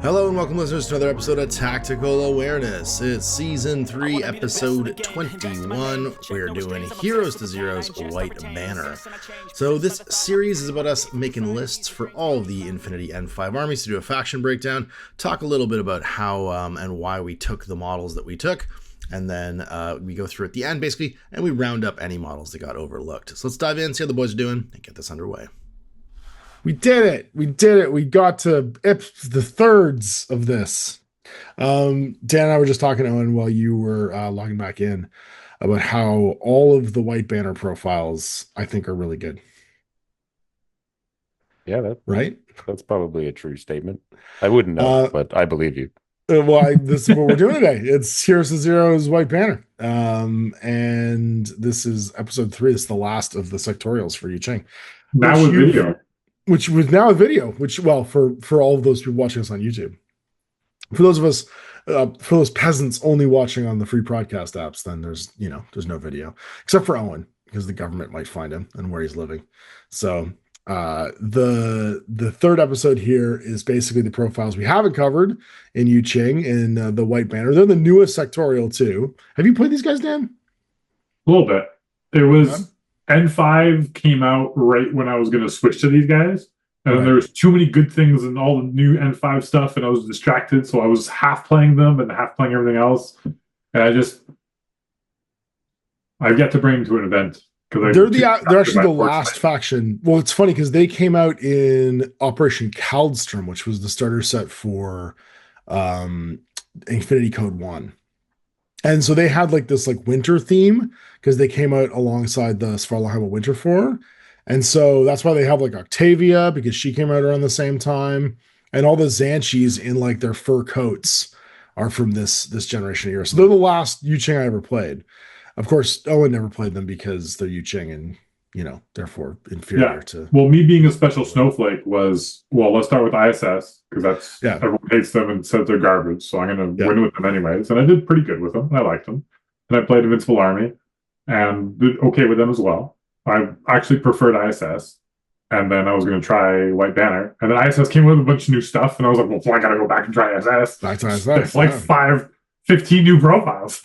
Hello and welcome listeners to another episode of Tactical Awareness. It's Season 3, Episode 21. We're doing Heroes to Zeroes White Banner. So this series is about us making lists for all of the Infinity N5 armies to do a faction breakdown, talk a little bit about how and why we took the models that we took, and then we go through at the end basically, and we round up any models that got overlooked. So let's dive in, see how the boys are doing, and get this underway. We did it. We got to the thirds of this. Dan and I were just talking, Owen, while you were logging back in, about how all of the White Banner profiles, I think, are really good. Yeah, that's probably a true statement. I wouldn't know, but I believe you. This is what we're doing today. It's Heroes to Zeroes White Banner. And this is episode 3. It's the last of the sectorials for Yu Jing. Now with video. Which was now a video, for all of those people watching us on YouTube. For those of us, for those peasants only watching on the free broadcast apps, then there's no video. Except for Owen, because the government might find him and where he's living. So the third episode here is basically the profiles we haven't covered in Yu Jing in the White Banner. They're the newest sectorial too. Have you played these guys, Dan? A little bit. It was N5 came out right when I was going to switch to these guys. And then there was too many good things and all the new N5 stuff, and I was distracted. So I was half playing them and half playing everything else. And I've yet to bring them to an event. They're actually the last faction. Well, it's funny because they came out in Operation Kaldstrom, which was the starter set for Infinity Code 1. And so they had this winter theme because they came out alongside the Svartalfheim WinterFor. And so that's why they have Octavia, because she came out around the same time. And all the Xanchis in their fur coats are from this generation here. So they're the last Yu Jing I ever played. Of course, Owen never played them because they're Yu Jing and, therefore inferior to. Well, me being a special snowflake was, let's start with ISS, because everyone hates them and says they're garbage. So I'm going to win with them anyways. And I did pretty good with them. I liked them. And I played Invincible Army and did okay with them as well. I actually preferred ISS. And then I was going to try White Banner. And then ISS came with a bunch of new stuff. And I was like, I got to go back and try ISS. Back to ISS. It's 15 new profiles.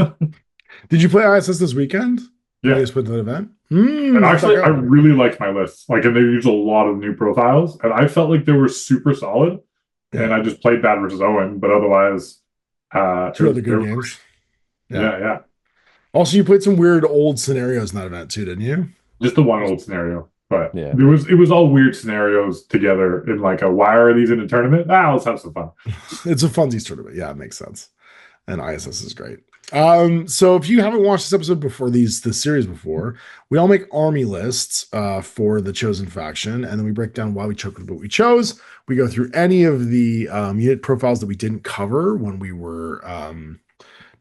Did you play ISS this weekend? Yeah. You just went to that event? And actually, I really liked my list. And they used a lot of new profiles. And I felt like they were super solid. Yeah. And I just played bad versus Owen. But otherwise... two other good games. Yeah. Also, you played some weird old scenarios in that event too, didn't you? Just the one old scenario. But it was all weird scenarios together in why are these in a tournament? Let's have some fun. It's a funsies tournament. Yeah, it makes sense. And ISS is great. So if you haven't watched this episode before, the series before, we all make army lists for the chosen faction, and then we break down why we chose what we chose. We go through any of the unit profiles that we didn't cover when we were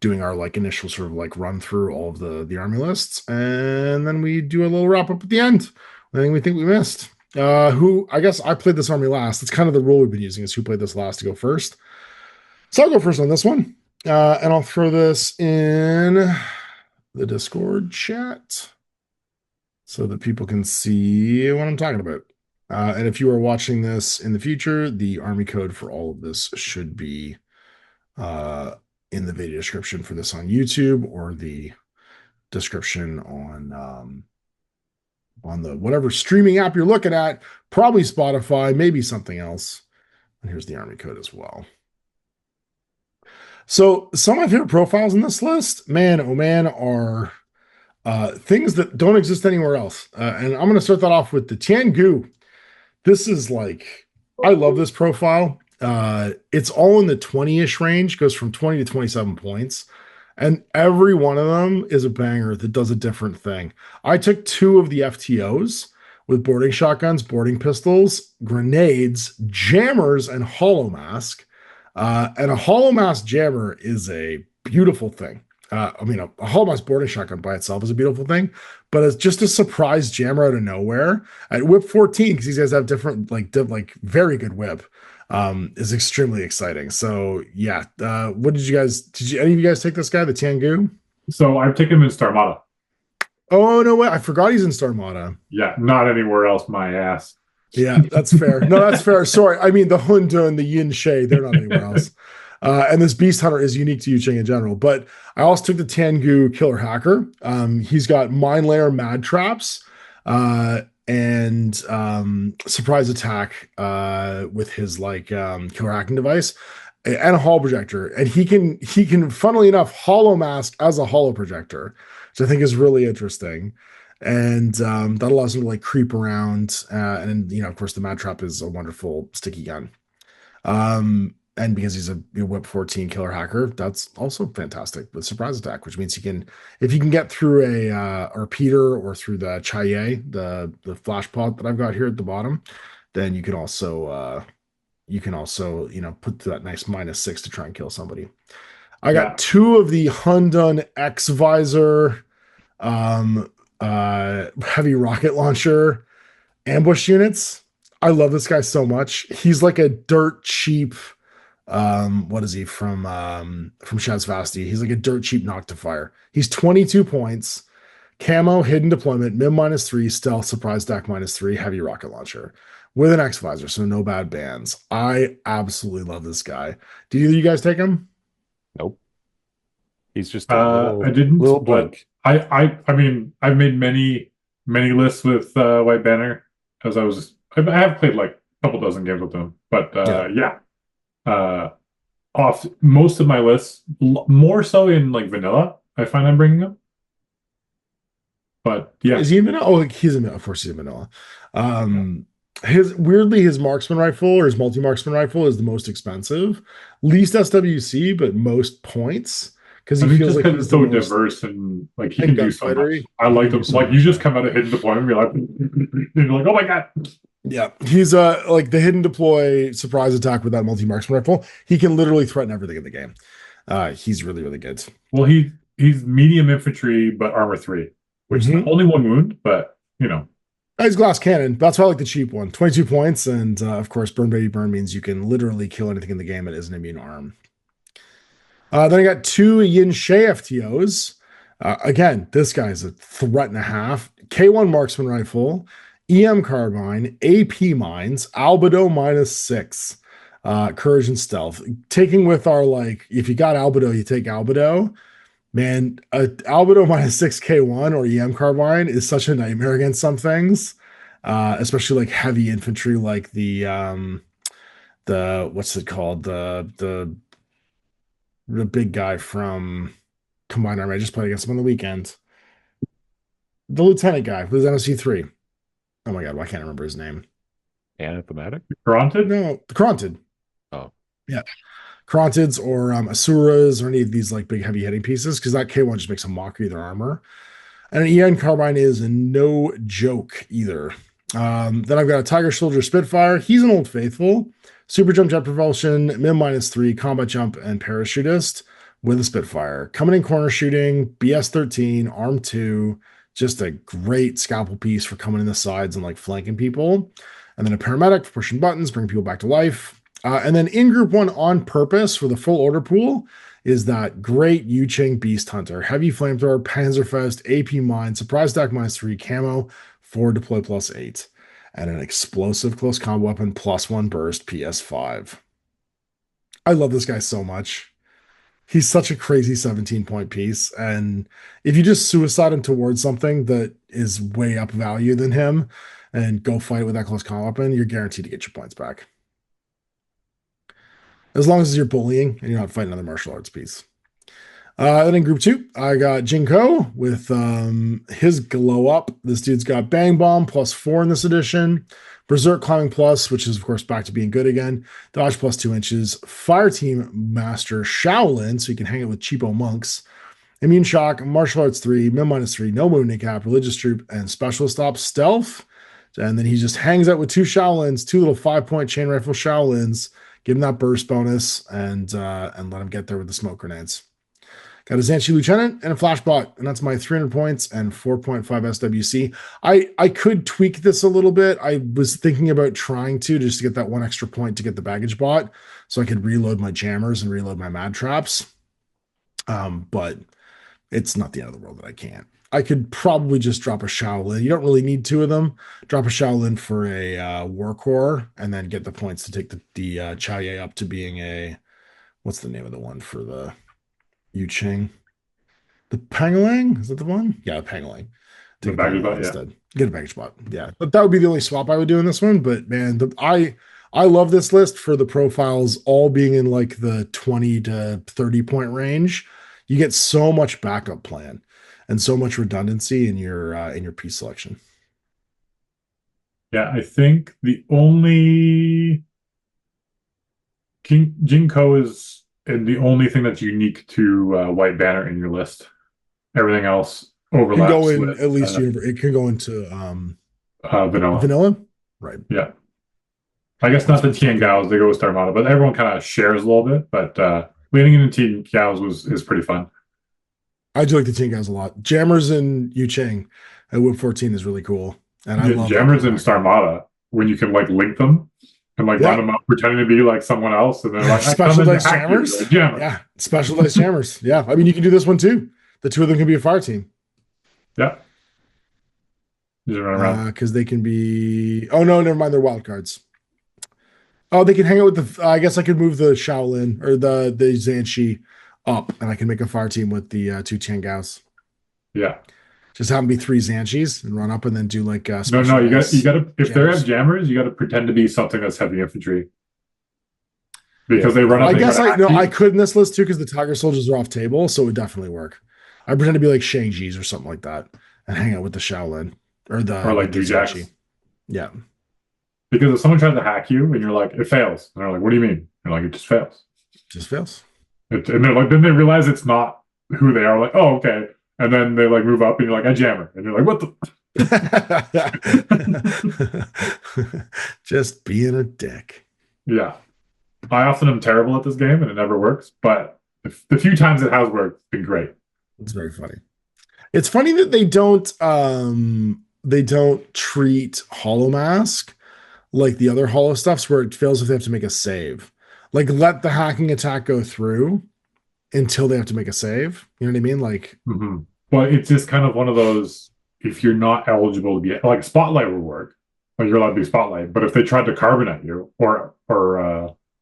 doing our initial sort of run through all of the army lists, and then we do a little wrap up at the end. Anything we think we missed. I guess I played this army last. It's kind of the rule we've been using, is who played this last to go first. So I'll go first on this one. And I'll throw this in the Discord chat so that people can see what I'm talking about. And if you are watching this in the future, the army code for all of this should be in the video description for this on YouTube, or the description on the whatever streaming app you're looking at, probably Spotify, maybe something else. And here's the army code as well. So some of my favorite profiles in this list, man, are things that don't exist anywhere else. And I'm going to start that off with the Tiangu. This is I love this profile. It's all in the 20-ish range, goes from 20 to 27 points. And every one of them is a banger that does a different thing. I took 2 of the FTOs with boarding shotguns, boarding pistols, grenades, jammers, and hollow mask. And a hollow mask jammer is a beautiful thing. A hollow mask boarding shotgun by itself is a beautiful thing, but it's just a surprise jammer out of nowhere at whip 14, because these guys have different, very good whip, is extremely exciting. So yeah, what did any of you guys take this guy, the Tiangu? So I've taken him in Starmada. Oh, no way. I forgot he's in Starmada. Yeah, not anywhere else, my ass. Yeah, that's fair. No, that's fair. Sorry. I mean, the Hundun, the Yin Shay, they're not anywhere else. And this Beast Hunter is unique to Yu Jing in general. But I also took the Tengu Killer Hacker. He's got Mind Layer Mad Traps and Surprise Attack with his like killer hacking device and a holo projector. And he can, funnily enough, holo mask as a holo projector, which I think is really interesting. And that allows him to like creep around. And of course, the Mad Trap is a wonderful sticky gun. And because he's a Whip 14 killer hacker, that's also fantastic with Surprise Attack, which means if you can get through a repeater or through the Chaye, the flash pod that I've got here at the bottom, then you can also put that nice -6 to try and kill somebody. I got 2 of the Hundun X Visor heavy rocket launcher ambush units. I love this guy so much. He's like a dirt cheap what is he from Shaz Vasti? He's like a dirt cheap Noctifier. He's 22 points, camo, hidden deployment, mid -3, stealth, surprise attack -3, heavy rocket launcher with an X visor, so no bad bands. I absolutely love this guy. Did either of you guys take him? Nope. He's just a I didn't, little but blink. I mean, I've made many lists with White Banner as I have played like a couple dozen games with him, but off most of my lists, more so in like vanilla, I find I'm bringing him. But yeah, is he in vanilla? Oh, he's in vanilla. Of course, he's in vanilla. His marksman rifle or his multi-marksman rifle is the most expensive, least SWC, but most points. Because he feels like he's so diverse and like he can do so much. I like him. Like you just come out of hidden deployment and you're like, oh my god. Yeah, he's like the hidden deploy surprise attack with that multi-marksman rifle. He can literally threaten everything in the game. He's really, really good. Well, he's medium infantry but armor 3, which is only 1 wound, but he's glass cannon. That's why I like the cheap one. 22 points, and of course, burn baby burn means you can literally kill anything in the game that isn't immune arm. Then I got 2 Yin Shay FTOs. Again, this guy's a threat and a half. K1 marksman rifle, EM carbine, AP mines, Albedo -6, courage and stealth. Taking with our if you got Albedo, you take Albedo. Man, Albedo -6 K1 or EM carbine is such a nightmare against some things, especially like heavy infantry, like the what's it called, the big guy from Combined Army. I just played against him on the weekend. The lieutenant guy with his MSC3. Oh my god, why can't I remember his name? Anathematic? Kronted? No, the Kronted. Oh. Yeah. Krontids or Asuras or any of these like big heavy hitting pieces, because that K1 just makes a mockery of their armor. And an EN carbine is no joke either. Then I've got a Tiger Soldier Spitfire. He's an old faithful. Super jump, jet propulsion, mid -3, combat jump, and parachutist with a Spitfire. Coming in corner shooting, BS-13, arm 2, just a great scalpel piece for coming in the sides and like flanking people. And then a paramedic for pushing buttons, bringing people back to life. And then in group 1 on purpose for the full order pool is that great Yu Jing Beast Hunter. Heavy flamethrower, Panzerfaust, AP mine, surprise attack -3, camo, 4 deploy +8. And an explosive close combat weapon +1 burst PS5. I love this guy so much. He's such a crazy 17-point piece. And if you just suicide him towards something that is way up value than him and go fight with that close combat weapon, you're guaranteed to get your points back. As long as you're bullying and you're not fighting another martial arts piece. Then in group 2, I got Jinko with his glow up. This dude's got Bang Bomb +4 in this edition. Berserk Climbing Plus, which is, of course, back to being good again. Dodge +2 inches. Fire Team Master Shaolin, so you can hang it with cheapo monks. Immune Shock, Martial Arts 3, mid -3, no wounding cap, Religious Troop, and Specialist Ops Stealth. And then he just hangs out with 2 Shaolins, 2 little 5-point chain rifle Shaolins. Give him that burst bonus and let him get there with the smoke grenades. Got a Zanchi Lieutenant and a Flashbot, and that's my 300 points and 4.5 SWC. I could tweak this a little bit. I was thinking about trying to just to get that 1 extra point to get the baggage bot so I could reload my jammers and reload my mad traps. But it's not the end of the world that I can't. I could probably just drop a Shaolin. You don't really need two of them. Drop a Shaolin for a War Core, and then get the points to take the Chao Ye up to being a, what's the name of the one for the Yu Jing? The Pangalang? Is that the one? Yeah, the Pangalang. The baggage bot, instead. Get a baggage bot. Yeah. But that would be the only swap I would do in this one. But man, I love this list for the profiles all being in like the 20 to 30 point range. You get so much backup plan and so much redundancy in your piece selection. Yeah, I think the only Jinko is the only thing that's unique to White Banner in your list. Everything else overlaps. Can go in with, at least it can go into vanilla. Vanilla, right? Yeah. I guess not the Tian Gaos, they go with Starmada, but everyone kind of shares a little bit. But leading into Tian Gaos is pretty fun. I do like the Tian Gaos a lot. Jammers and Yu Jing at Whip 14 is really cool. And I love Jammers and Starmada when you can like link them and like line them up pretending to be like someone else, and they're like special dice jammers. Like, jammer. Yeah, special dice jammers. Yeah, I mean you can do this one too. The two of them can be a fire team. Yeah. Just run around. Because they can be. Oh no, never mind. They're wild cards. Oh, they can hang out with the. I guess I could move the Shaolin or the Zanshi up, and I can make a fire team with the two Tian Gaos. Yeah. Just have them be 3 Zanshis and run up, and then do like. No, you got to. If they have jammers, you got to pretend to be something that's heavy infantry. Because they run up. I guess I could in this list too, because the Tiger Soldiers are off table, so it would definitely work. I pretend to be like Shang-Chi's or something like that, and hang out with the Shaolin or like the Zanshi. Yeah. Because if someone tries to hack you and you're like, it fails, and they're like, what do you mean? You're like, it just fails. Just fails. And they're like, then they realize it's not who they are. Like, oh, okay. And then they like move up, and you're like, I jammer, and you're like, what the? Just being a dick. Yeah. I often am terrible at this game, and it never works. But the few times it has worked, it's been great. It's very funny. It's funny that they don't treat Hollow Mask like the other Hollow stuffs, where it fails if they have to make a save. Like, let the hacking attack go through until they have to make a save. You know what I mean? Like, Well, it's just kind of one of those. If you're not eligible to be like Spotlight would work, like you're allowed to be Spotlight. But if they tried to carbon at you or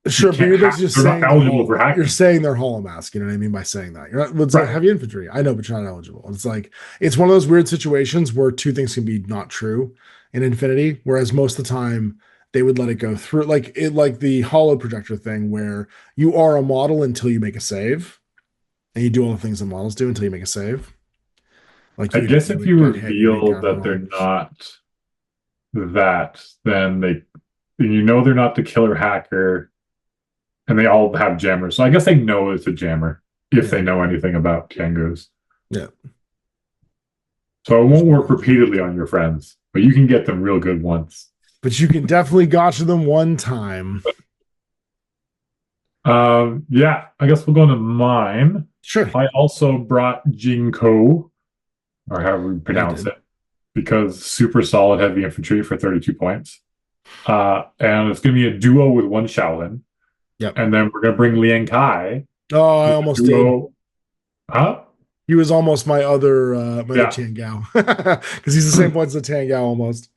sure, but you're just saying not eligible for hacking. You're saying they're Hollow Mask. You know what I mean by saying that. You're not. It's like heavy infantry. I know, but you're not eligible. It's like it's one of those weird situations where two things can be not true in Infinity, whereas most of the time they would let it go through, like the Hollow Projector thing, where you are a model until you make a save, and you do all the things the models do until you make a save. Like I guess if you reveal that they're not that, then they're not the killer hacker. And they all have jammers. So I guess they know it's a jammer if they know anything about Kangos. Yeah. So it won't work repeatedly on your friends, but you can get them real good once. But you can definitely gotcha them one time. Yeah, I guess we'll go into mine. Sure. I also brought Jinko, or however we pronounce it, because super solid heavy infantry for 32 points. And it's going to be a duo with one Shaolin. Yep. And then we're going to bring Liang Kai. Oh, I almost did. Huh? He was almost my other Tian Gao. Because he's the same points as the Tian Gao almost.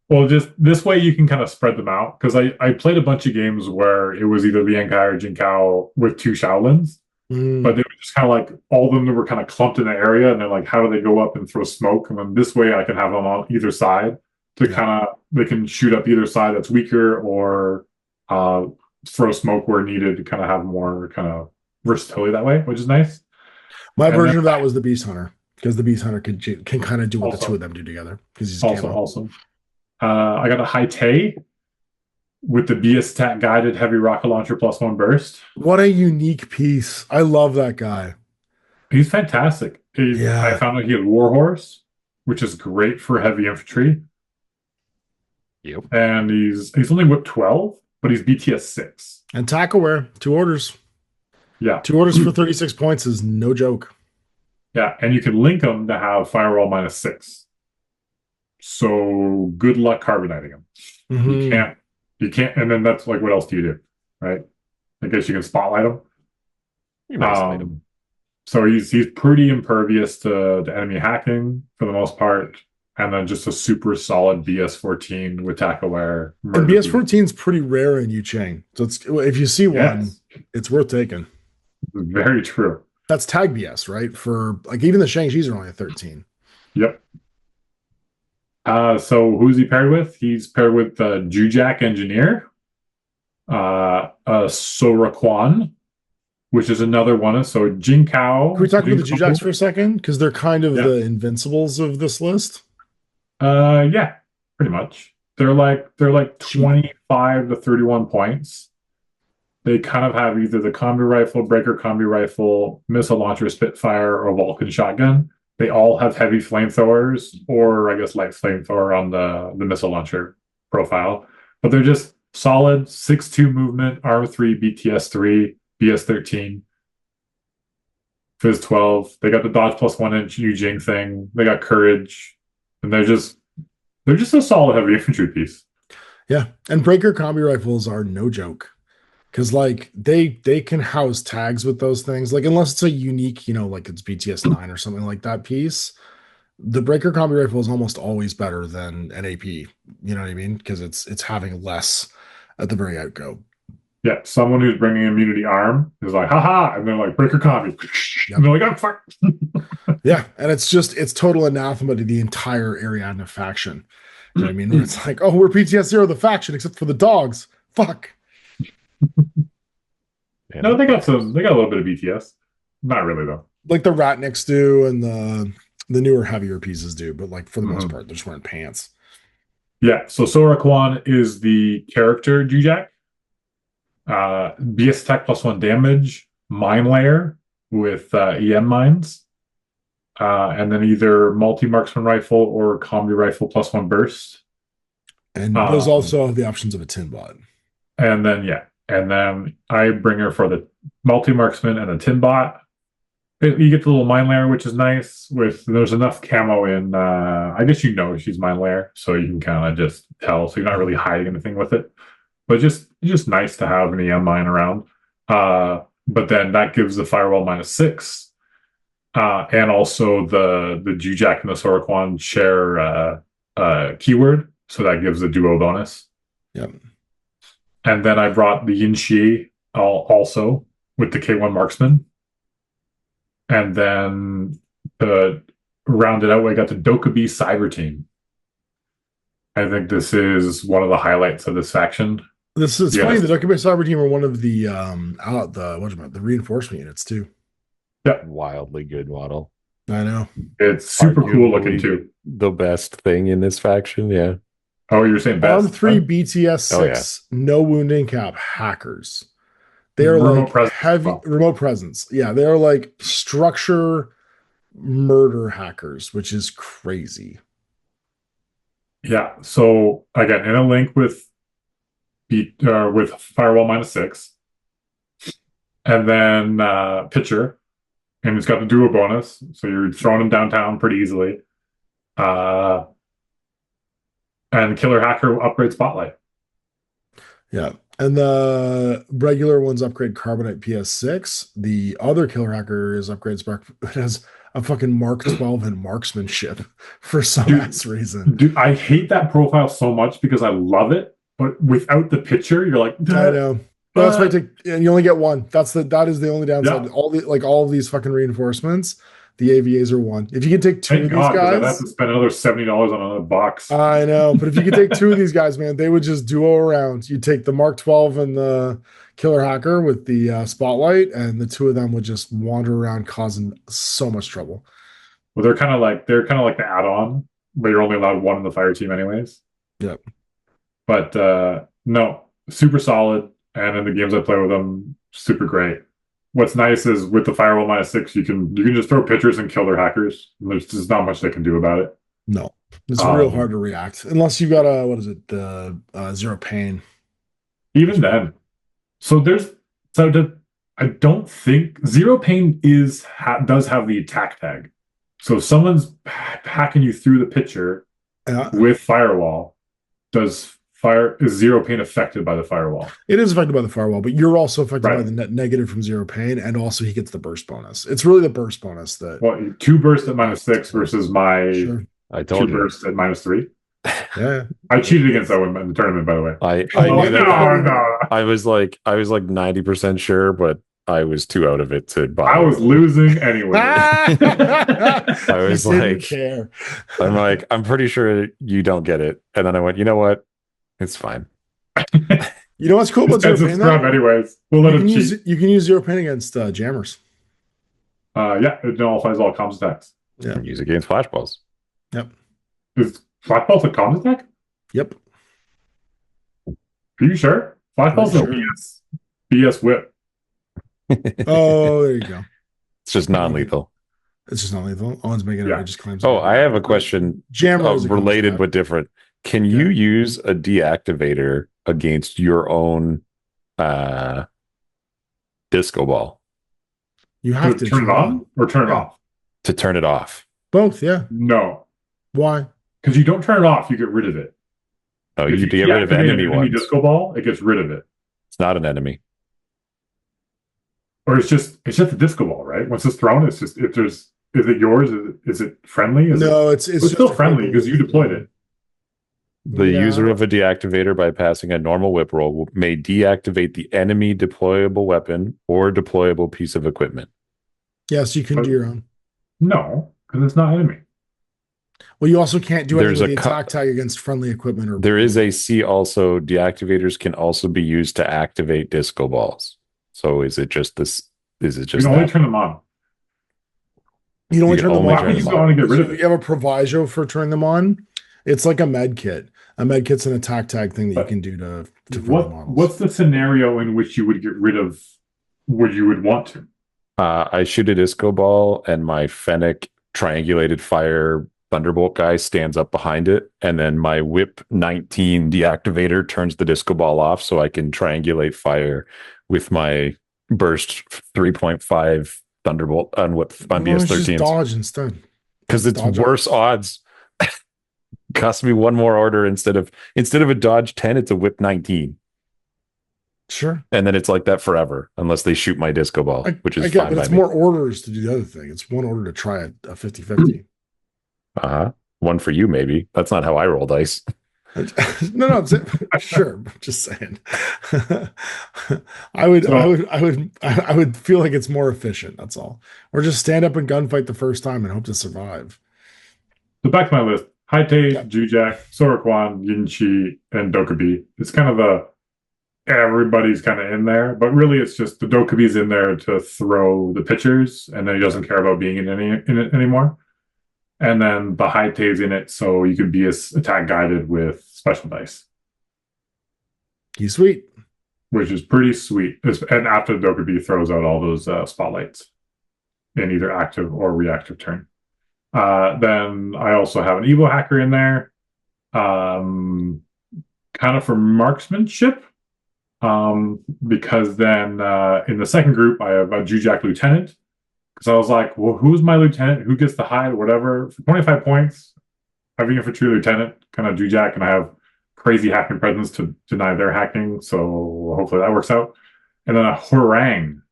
Well, just this way you can kind of spread them out. Because I played a bunch of games where it was either Liang Kai or Jin Kao with 2 Shaolins. But they were just kind of like, all of them were kind of clumped in the area. And they're like, how do they go up and throw smoke? And then this way I can have them on either side to kind of, they can shoot up either side that's weaker, or throw smoke where needed to kind of have more kind of versatility that way, which is nice. My version of that was the Beast Hunter, because the Beast Hunter can kind of do what the two of them do together, because he's also awesome. I got a Hai Te with the BS attack guided heavy rocket launcher +1 burst. What a unique piece. I love that guy. He's fantastic. I found out he had Warhorse, which is great for heavy infantry. Yep. And he's only whip 12, but he's BTS 6. And tack aware, 2 orders. Yeah. 2 orders for 36 points is no joke. Yeah, and you can link them to have firewall -6. So good luck carbonating them. You can't, and then that's like, what else do you do, right? I guess you can spotlight them. You can isolate them. So he's pretty impervious to enemy hacking for the most part, and then just a super solid BS14 with attack aware. And BS14 is pretty rare in Yu Jing. So if you see one, it's worth taking. Very true. That's tag BS, right? For like even the Shang-Chi's are only a 13. Yep. So who's he paired with? He's paired with Jujak Engineer, Sora Quan, which is another one. So Jinkao. Can we talk about the Jujaks for a second? Because they're kind of the invincibles of this list. Yeah, pretty much. They're like 25 to 31 points. They kind of have either the combi rifle, breaker combi rifle, missile launcher, Spitfire, or Vulcan shotgun. They all have heavy flamethrowers, or I guess light flamethrower on the missile launcher profile. But they're just solid 6'2 movement, armor 3, BTS 3, BS 13, Fizz 12. They got the dodge plus 1 inch Yu Jing thing. They got courage, and they're just a solid heavy infantry piece. Yeah, and breaker combi rifles are no joke. Because like they can house tags with those things, like unless it's a unique, like it's BTS 9 or something like that piece. The breaker combi rifle is almost always better than an AP. You know what I mean? Because it's having less at the very outgo. Yeah, someone who's bringing immunity arm is like, haha, and they're like breaker combi, and they're like, oh fuck. Yeah, and it's total anathema to the entire Ariadne faction. You know what I mean? It's like, oh, we're PTS 0 the faction except for the dogs. Fuck. No, they got a little bit of BTS. Not really though. Like the Ratniks do, and the newer heavier pieces do, but like for the most part, they're just wearing pants. Yeah. So Sora Kwan is the character Jujak. BS attack plus 1 damage, mine layer with EM mines, and then either multi-marksman rifle or combi rifle plus 1 burst. And those also have the options of a tin bot. And then I bring her for the multi-marksman and a tin bot. You get the little mine layer, which is nice. There's enough camo in. I guess she's mine layer, so you can kind of just tell. So you're not really hiding anything with it, but just nice to have an EM mine around. But then that gives the firewall -6, and also the Jujak and the Soroquan share keyword, so that gives a duo bonus. Yep. And then I brought the Yin Shi also with the K1 marksman. And then to round it out, I got the Dokubi Cyber Team. I think this is one of the highlights of this faction. This is funny. The Dokubi Cyber Team are one of the the reinforcement units too. Yeah, wildly good model. I know. It's super cool looking too. The best thing in this faction, yeah. Oh, you're saying best? Arm 3 BTS 6, no wounding cap hackers. They are like heavy remote presence. Yeah, they are like structure murder hackers, which is crazy. Yeah. So again, in a link with firewall -6, and then pitcher, and it's got the duo bonus, so you're throwing them downtown pretty easily. And Killer Hacker upgrade Spotlight. Yeah. And the regular ones upgrade Carbonite PS6. The other Killer Hacker is upgrade Spark. It has a fucking Mark 12 and marksmanship for some ass reason. Dude, I hate that profile so much because I love it, but without the picture, you're like, I know. But that's why and you only get one. That is the only downside. Yeah. All of these fucking reinforcements. The AVAs are one. If you can take two of these guys, I'd have to spend another $70 on another box. I know, but if you could take two of these guys, man, they would just duo around. You take the Mark 12 and the Killer Hacker with the Spotlight, and the two of them would just wander around causing so much trouble. Well, they're kind of like the add-on, but you're only allowed one in the fire team, anyways. Yep. But no, super solid, and in the games I play with them, super great. What's nice is with the firewall -6, you can just throw pitchers and kill their hackers. There's just not much they can do about it. No, it's real hard to react unless you got the Zero Pain. Even then, I don't think Zero Pain does have the attack tag. So if someone's hacking you through the pitcher with firewall, does is zero pain affected by the firewall? It is affected by the firewall, but you're also affected by Right. the net negative from zero pain, and also he gets the burst bonus. It's really the burst bonus that. Well, 2 bursts at -6 versus my Sure. I 2 told you. bursts at -3. Yeah. I cheated against Owen in the tournament, by the way. I Oh, knew that. no. I was like 90% sure, but I was too out of it to bother. I was losing anyway. I was Didn't like, care. I'm like, I'm pretty sure you don't get it. And then I went, you know what? It's fine. You know what's cool about zero It's a pain? scrub Though? anyways. We'll let him cheat. You can use zero pain against jammers. Yeah, it nullifies all comms attacks. Yeah. Use it against flashballs. Yep. Is flashballs a comms attack? Yep. Are you sure? Flashballs Sure. are BS whip. Oh, there you go. It's just non-lethal. It's just not lethal. Owen's making Yeah. outrageous claims. Oh, I have a question Jammer is a related combat. but different. Can you use a deactivator against your own disco ball You have to turn it on or turn it Yeah. off? to turn it off? both. Yeah. No, Why? because you don't turn it off, you get rid of it. Oh, If you get rid of deactivate an enemy ones. disco ball, it gets rid of it. It's not an enemy. Or it's just a disco ball, right? Once it's thrown, it's just is it yours? Is it friendly? No, it's It's still just a friendly couple- because you deployed it. The Yeah. user of a deactivator by passing a normal whip roll may deactivate the enemy deployable weapon or deployable piece of equipment. Yes, you can do your own. No, because it's not enemy. Well, you also can't do There's anything with a the attack tag against friendly equipment or. There is a C also. Deactivators can also be used to activate disco balls. So is it just this? Is it You just can only that? turn them on. You can only You turn can them only on. turn them Why would you want to get rid of So it? you have a proviso for turn them on. It's like a med kit. A med kit's an attack tag thing that you But can do to friendly models. What's the scenario in which you would get rid of what you would want to? I shoot a disco ball, and my Fennec triangulated fire Thunderbolt guy stands up behind it, and then my Whip 19 deactivator turns the disco ball off, so I can triangulate fire with my Burst 3.5 Thunderbolt on Why BS don't you just 13 dodge instead. because it's dodge worse odds. Cost me one more order instead of a dodge 10, it's a Whip 19. Sure. And then it's like that forever, unless they shoot my disco ball, which is I get, fine but by it's me. more orders to do the other thing. It's one order to try a 50-50. One for you, maybe. That's not how I roll dice. No, sure. Just saying. I would feel like it's more efficient. That's all. Or just stand up and gunfight the first time and hope to survive. So back to my list: Haite, Yeah. Jujak, Sorokwan, Yinchi, and Dokubi. It's kind of everybody's kind of in there, but really it's just the Dokubi's in there to throw the pitchers, and then he doesn't care about being in it anymore. And then the Haite's in it, so you can be attack guided with special dice, He's sweet. which is pretty sweet. And after the Dokubi throws out all those spotlights in either active or reactive turn. Then I also have an Evo hacker in there, kind of for marksmanship, because then in the second group I have a Jujak lieutenant, because I was like, well, who's my lieutenant? Who gets the hide? Whatever. For 25 points, I have an infantry lieutenant, kind of Jujak, and I have crazy hacking presence to deny their hacking. So hopefully that works out. And then a Horang.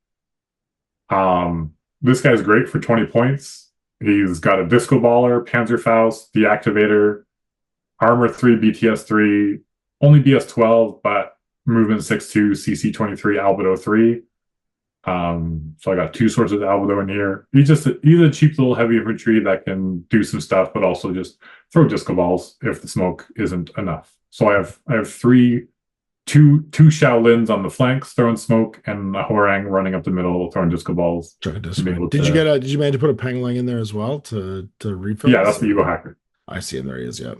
This guy's great for 20 points. He's got a Disco Baller, Panzerfaust, Deactivator, Armor 3, BTS 3, only BS 12, but Movement 6-2, CC 23, Albedo 3. So I got 2 sources of Albedo in here. He's a cheap little heavy infantry that can do some stuff, but also just throw disco balls if the smoke isn't enough. So I have two Shaolins on the flanks throwing smoke, and a Horang running up the middle throwing disco balls. Did able you to- did you manage to put a Pangling in there as well to refill? Yeah, that's the Evo hacker. I see him. There he is. Yeah.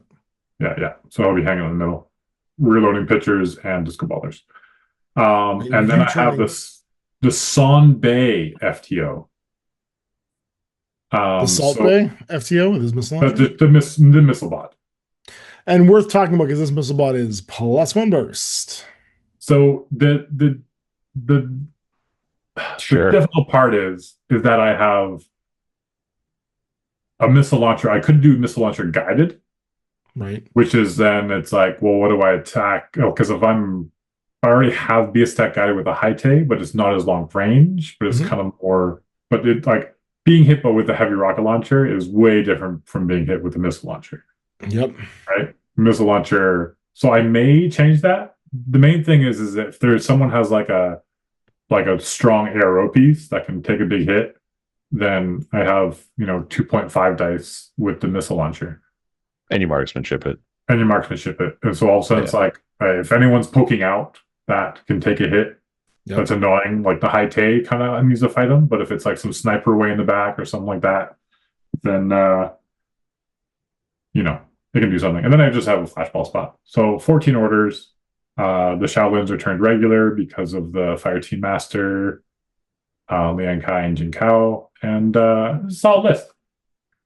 Yeah. So I'll be hanging in the middle, reloading pitchers and disco ballers. And then I have the Son Bay FTO. The Salt Bay FTO with his missile launcher. The missile bot. And worth talking about because this missile bot is +1 burst. So the Sure. difficult part is that I have a missile launcher. I could do missile launcher guided, Right. which is then it's like, well, what do I attack? Oh, because I already have BS Tech guided with a high Tay, but it's not as long range, but it's kind of more, but it like being hit but with a heavy rocket launcher is way different from being hit with a missile launcher. Yep. Right? Missile launcher. So I may change that. The main thing is if there's someone has like a strong ARO piece that can take a big hit, then I have 2.5 dice with the missile launcher. And you marksmanship it. And so all of a sudden it's like if anyone's poking out that can take a hit, that's annoying. Like the high Tay kind of needs to fight them, but if it's like some sniper way in the back or something like that, then they can do something. And then I just have a flashball spot. So 14 orders. The Shaolins are turned regular because of the Fire Team Master, Liang Kai and Jin Kao, and solid list.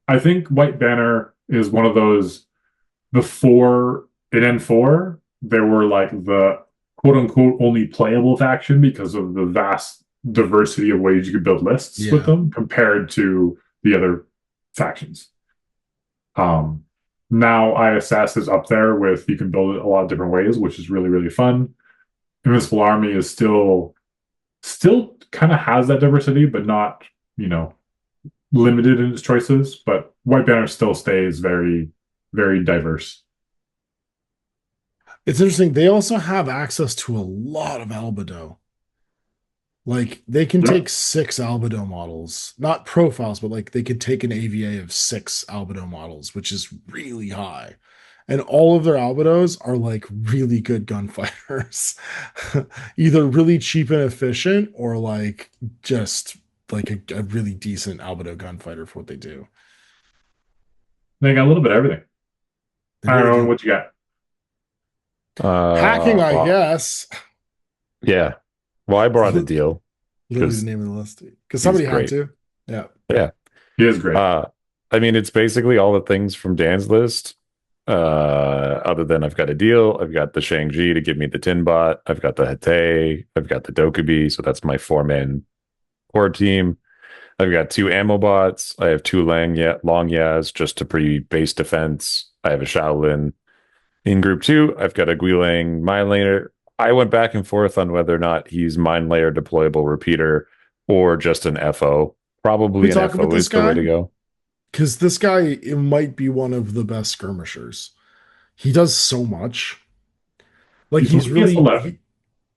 I think White Banner is one of those. Before in N4, there were like the quote unquote only playable faction because of the vast diversity of ways you could build lists with them compared to the other factions. Now ISS is up there with you can build it a lot of different ways, which is really, really fun. Invincible Army is still kind of has that diversity, but not, limited in its choices. But White Banner still stays very, very diverse. It's interesting. They also have access to a lot of Albedo. Like they can take 6 Albedo models, not profiles, but like they could take an AVA of 6 Albedo models, which is really high. And all of their Albedos are like really good gunfighters, either really cheap and efficient or like just like a really decent Albedo gunfighter for what they do. They got a little bit of everything. I don't know what you got. Hacking, I guess. Yeah. Well, I brought a deal. Literally the name of the list. Because somebody had to. Yeah. Yeah. He is great. I mean, it's basically all the things from Dan's list. Other than I've got a deal. I've got the Shang-Chi to give me the Tinbot. I've got the Hatay. I've got the Dokubi. So that's my 4-man core team. I've got 2 ammo bots. I have 2 long Yaz just to pre-base defense. I have a Shaolin. In group 2, I've got a Guilang mine layer. I went back and forth on whether or not he's mine layer deployable repeater or just an FO. Probably an FO is the way to go. Because this guy, it might be one of the best skirmishers. He does so much. Like he's really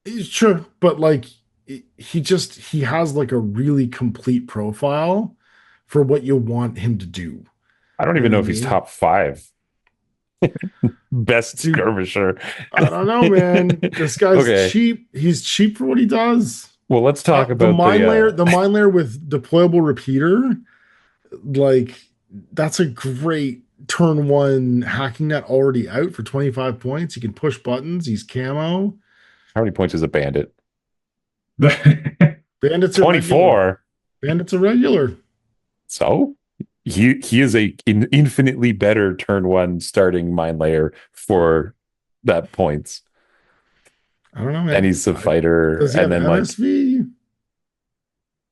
he's true, but like he has like a really complete profile for what you want him to do. I don't even know if he's top 5. Best skirmisher. I don't know, man. This guy's cheap. He's cheap for what he does. Well, let's talk about the mine layer. The mine layer with deployable repeater, like that's a great turn 1 hacking net already out for 25 points. He can push buttons. He's camo. How many points is a bandit? Bandits 24. Bandits are regular. So he is an infinitely better turn 1 starting mine layer for that points. I don't know, man. And he's a fighter. Does he have MSV?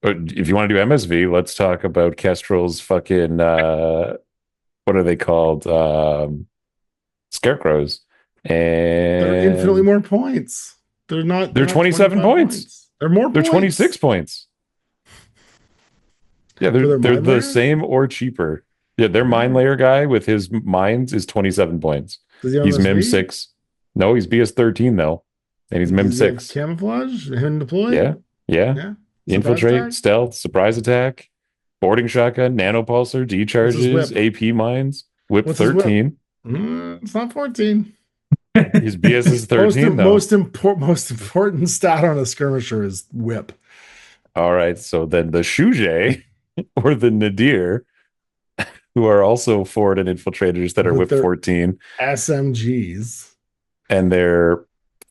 If you want to do MSV, let's talk about Kestrel's fucking what are they called? Scarecrows. And they're infinitely more points. They're 27 points. They're more They're 26 points. Yeah, they're the same or cheaper. Yeah, their mine layer guy with his mines is 27 points. He's MIM 6. No, he's BS 13 though. And he's MIM 6. Camouflage, hidden deploy? Yeah. Infiltrate, stealth, surprise attack, boarding shotgun, nanopulsar, D-charges, AP mines, whip 13. It's not 14. His BS is 13 though. Most important stat on a skirmisher is whip. All right, so then the Shujay or the Nadir, who are also forward and infiltrators that are whip 14. SMGs. And their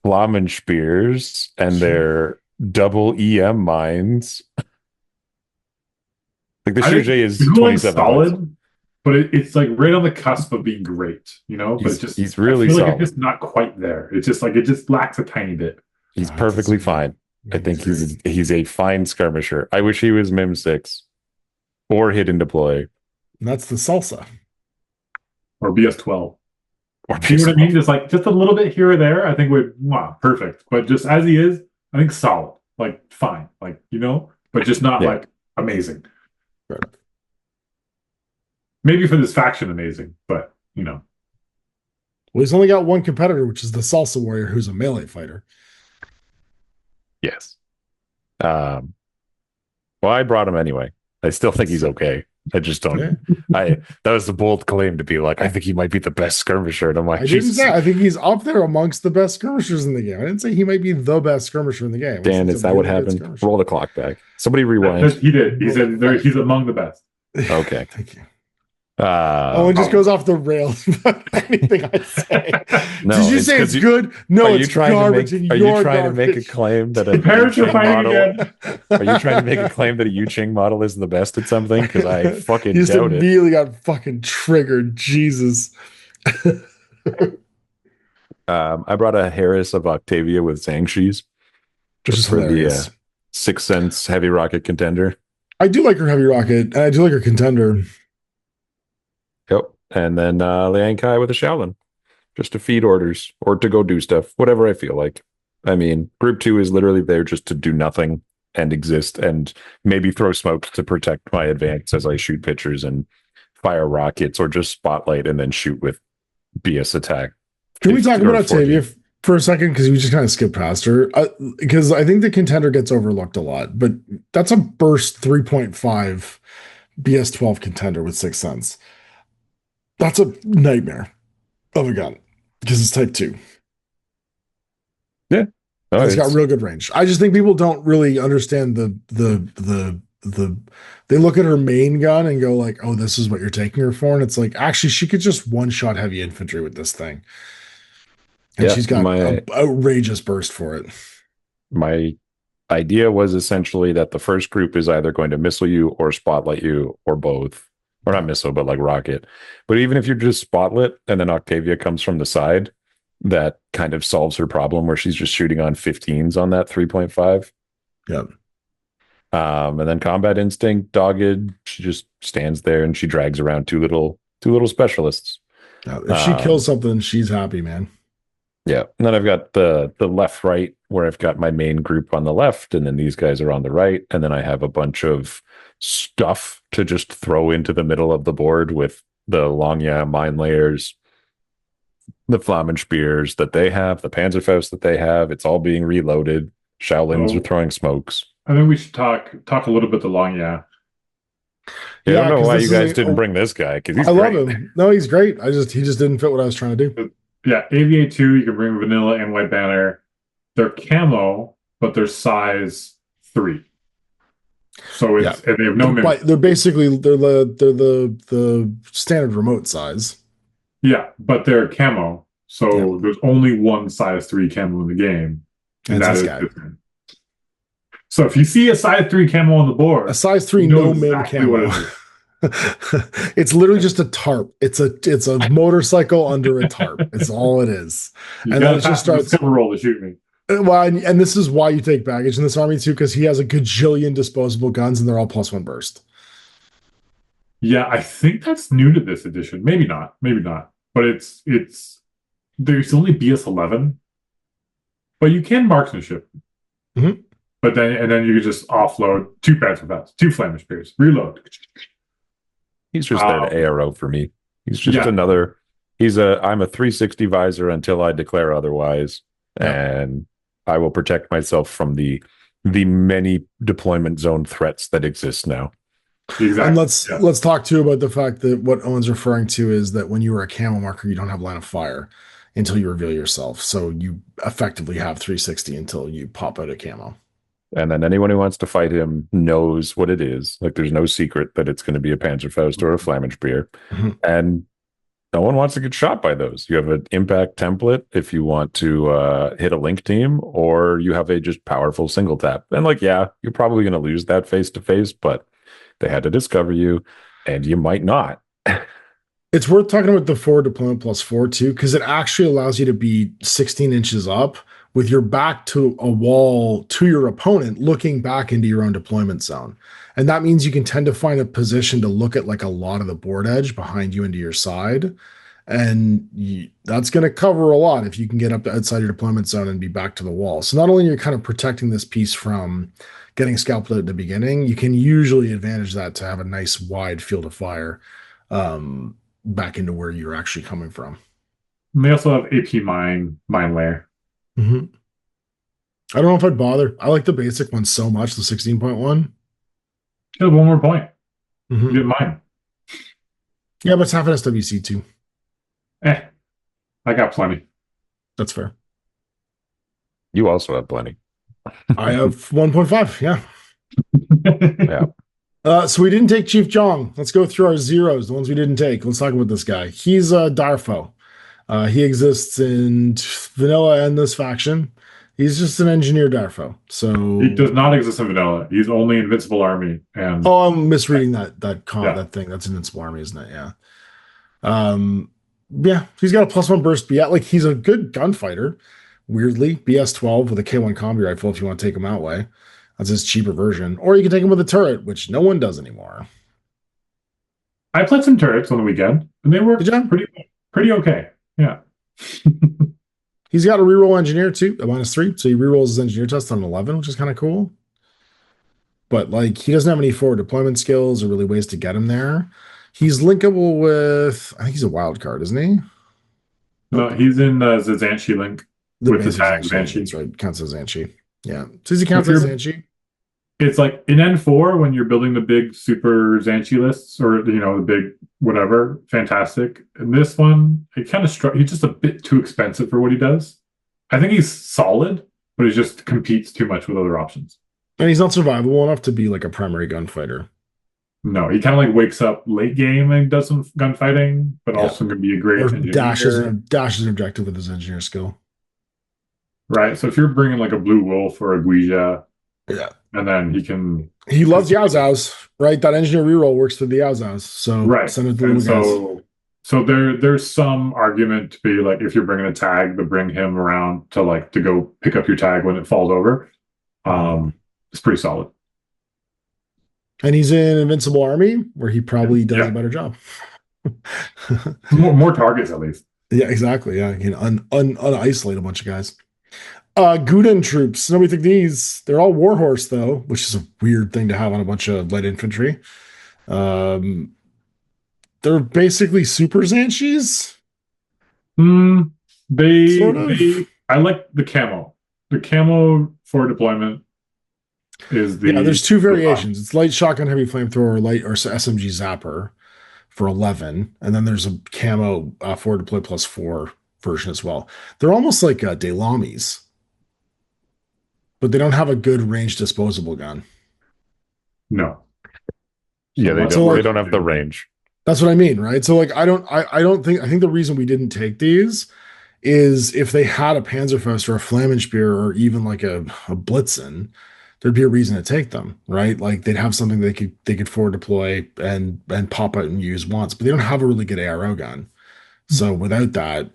Flammenspears and their double EM mines. Like the Shujay is 27 solid, points. but it's like right on the cusp of being great, But he's really solid. Like it's just not quite there. It's just like it just lacks a tiny bit. He's perfectly fine. I think he's a fine skirmisher. I wish he was MIM 6 or hidden deploy. And that's the salsa. Or BS 12. Or you know what I mean? Just a little bit here or there, I think wow, perfect. But just as he is, I think solid. Like fine. Like, but just not like amazing. Right. Maybe for this faction amazing, but Well, he's only got one competitor, which is the Salsa Warrior, who's a melee fighter. Yes. Well, I brought him anyway. I still think he's okay. I just don't. That was the bold claim to be like, I think he might be the best skirmisher. And I'm like, I didn't say. I think he's up there amongst the best skirmishers in the game. I didn't say he might be the best skirmisher in the game. Dan, is that what happened? Roll the clock back. Somebody rewind. He did. He said he's among the best. Okay. Thank you. It just goes off the rails about anything I say. No, did you say it's good? No, it's garbage. Are you trying to make a claim that a Yu Jing model? Are you trying to make a claim that a Yu Jing model is the best at something? Because I fucking you just doubt it. Immediately got fucking triggered. Jesus. I brought a Harris of Octavia with Zangshis just for the 6 cents heavy rocket contender. I do like her heavy rocket, and I do like her contender. Yep. And then Liang Kai with a Shaolin, just to feed orders or to go do stuff, whatever I feel like. I mean, group 2 is literally there just to do nothing and exist and maybe throw smoke to protect my advance as I shoot pitchers and fire rockets or just spotlight and then shoot with BS attack. Can we talk about Octavia for a second? Because we just kind of skipped past her. Because I think the contender gets overlooked a lot, but that's a burst 3.5 BS12 contender with 6 cents. That's a nightmare of a gun because it's type 2. Yeah. It's got real good range. I just think people don't really understand they look at her main gun and go like, oh, this is what you're taking her for. And it's like, actually, she could just one-shot heavy infantry with this thing. And she's got an outrageous burst for it. My idea was essentially that the first group is either going to missile you or spotlight you or both. Or not missile, but like rocket. But even if you're just spotlit and then Octavia comes from the side, that kind of solves her problem where she's just shooting on 15s on that 3.5. Yep. And then combat instinct, dogged, she just stands there and she drags around two little specialists. If she kills something, she's happy, man. Yeah. And then I've got the left right where I've got my main group on the left, and then these guys are on the right, and then I have a bunch of stuff to just throw into the middle of the board with the Longya mine layers, the Flammenspears that they have, the Panzerfaust that they have. It's all being reloaded. Shaolins are throwing smokes. I think we should talk a little bit to Longya. Yeah, I don't know why you guys didn't bring this guy, because he's love him. No, he's great. He just didn't fit what I was trying to do. Yeah, AVA 2, you can bring vanilla and white banner. They're camo, but they're size 3. So it's and they have no mimic. They're basically the standard remote size. Yeah, but they're camo. So there's only one size 3 camo in the game. And that is different. So if you see a size 3 camo on the board, a size 3 no mim camo. It's literally just a tarp. It's a motorcycle under a tarp. It's all it is. And then it just starts to roll to shoot me. Well, and this is why you take baggage in this army too, because he has a gajillion disposable guns and they're all +1 burst. Yeah, I think that's new to this edition. Maybe not. But it's there's only BS11, but you can marksmanship. Mm-hmm. But then you can just offload 2 Panzerfausts, 2 Flammenspears, reload. He's just there to ARO for me. He's just another. I'm a 360 visor until I declare otherwise, and I will protect myself from the many deployment zone threats that exist now. Exactly. And let's talk too about the fact that what Owen's referring to is that when you are a camo marker, you don't have line of fire until you reveal yourself. So you effectively have 360 until you pop out a camo. And then anyone who wants to fight him knows what it is. Like, there's no secret that it's going to be a Panzerfaust or a Flammenspear. Mm-hmm. And no one wants to get shot by those. You have an impact template if you want to hit a link team, or you have a just powerful single tap. And you're probably going to lose that face-to-face, but they had to discover you, and you might not. It's worth talking about the forward deployment +4 too, because it actually allows you to be 16 inches up with your back to a wall to your opponent, looking back into your own deployment zone. And that means you can tend to find a position to look at like a lot of the board edge behind you and to your side. And that's going to cover a lot if you can get up to outside your deployment zone and be back to the wall. So not only are you kind of protecting this piece from getting scalped at the beginning, you can usually advantage that to have a nice wide field of fire back into where you're actually coming from. And they also have AP mine layer. Mm-hmm. I don't know if I'd bother. I like the basic one so much, the 16.1. Just one more point. Mm-hmm. You get mine. Yeah, but it's half an SWC too. I got plenty. That's fair. You also have plenty. I have 1.5. Yeah. Yeah. So we didn't take Chief Jong. Let's go through our zeros, the ones we didn't take. Let's talk about this guy. He's a Darfo. He exists in vanilla and this faction. He's just an engineer Darfo. So he does not exist in vanilla. He's only Invincible Army. And I'm misreading that thing. That's Invincible Army, isn't it? Yeah. Yeah, he's got a +1 burst. But yeah, like he's a good gunfighter. Weirdly, BS-12 with a K1 combi rifle if you want to take him that way. That's his cheaper version. Or you can take him with a turret, which no one does anymore. I played some turrets on the weekend, and they were pretty okay. Yeah. He's got a reroll engineer too, a -3. So he rerolls his engineer test on 11, which is kind of cool. But like he doesn't have any forward deployment skills or really ways to get him there. He's linkable with, I think he's a wild card, isn't he? No, he's in the Zanshi link with the tag Zanshi. That's right. Counts as Zanshi. Yeah. So he counts as Zanshi. It's like in N4 when you're building the big super Zanshi lists or the big whatever, fantastic. In this one, it kind of he's just a bit too expensive for what he does. I think he's solid, but he just competes too much with other options. And he's not survivable enough to be like a primary gunfighter. No, he kind of like wakes up late game and does some gunfighting, but also can be a great engineer. Dashes an objective with his engineer skill. Right. So if you're bringing like a Blue Wolf or a Guija, yeah, and then he loves Yao Zao's, right? That engineer reroll works for the Yao Zao's. So right. Send it to the guys. So there's some argument to be like if you're bringing a tag to bring him around to go pick up your tag when it falls over. It's pretty solid. And he's in Invincible Army, where he probably does a better job. more targets, at least. Yeah, exactly. Yeah, he can un-isolate a bunch of guys. Guden troops. Nobody think these. They're all Warhorse, though, which is a weird thing to have on a bunch of light infantry. They're basically super Zanshis. Sort of. I like the camo. The camo for deployment is the. Yeah, there's two variations. It's light shotgun, heavy flamethrower, or SMG zapper for 11, and then there's a camo for deploy +4 version as well. They're almost like Delamies, but they don't have a good range disposable gun. No. Yeah, they don't. They don't have the range. That's what I mean, right? So like, I think the reason we didn't take these is if they had a Panzerfaust or a Flammenspeer or even like a Blitzen, there'd be a reason to take them, right? Like they'd have something they could forward deploy and pop out and use once, but they don't have a really good ARO gun. So without that,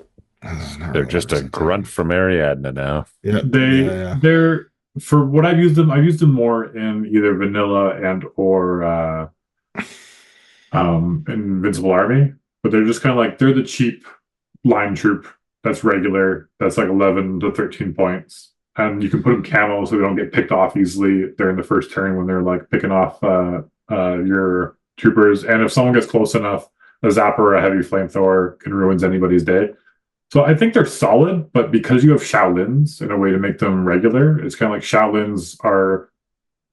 they're just a grunt from Ariadne now. Yeah, they're for what I've used them more in either vanilla and or Invincible Army, but they're just kind of like they're the cheap line troop that's regular, that's like 11 to 13 points, and you can put them camo so they don't get picked off easily during the first turn when they're like picking off your troopers, and if someone gets close enough, a zapper or a heavy flamethrower can ruin anybody's day. So I think they're solid, but because you have Shaolins in a way to make them regular, it's kind of like Shaolins are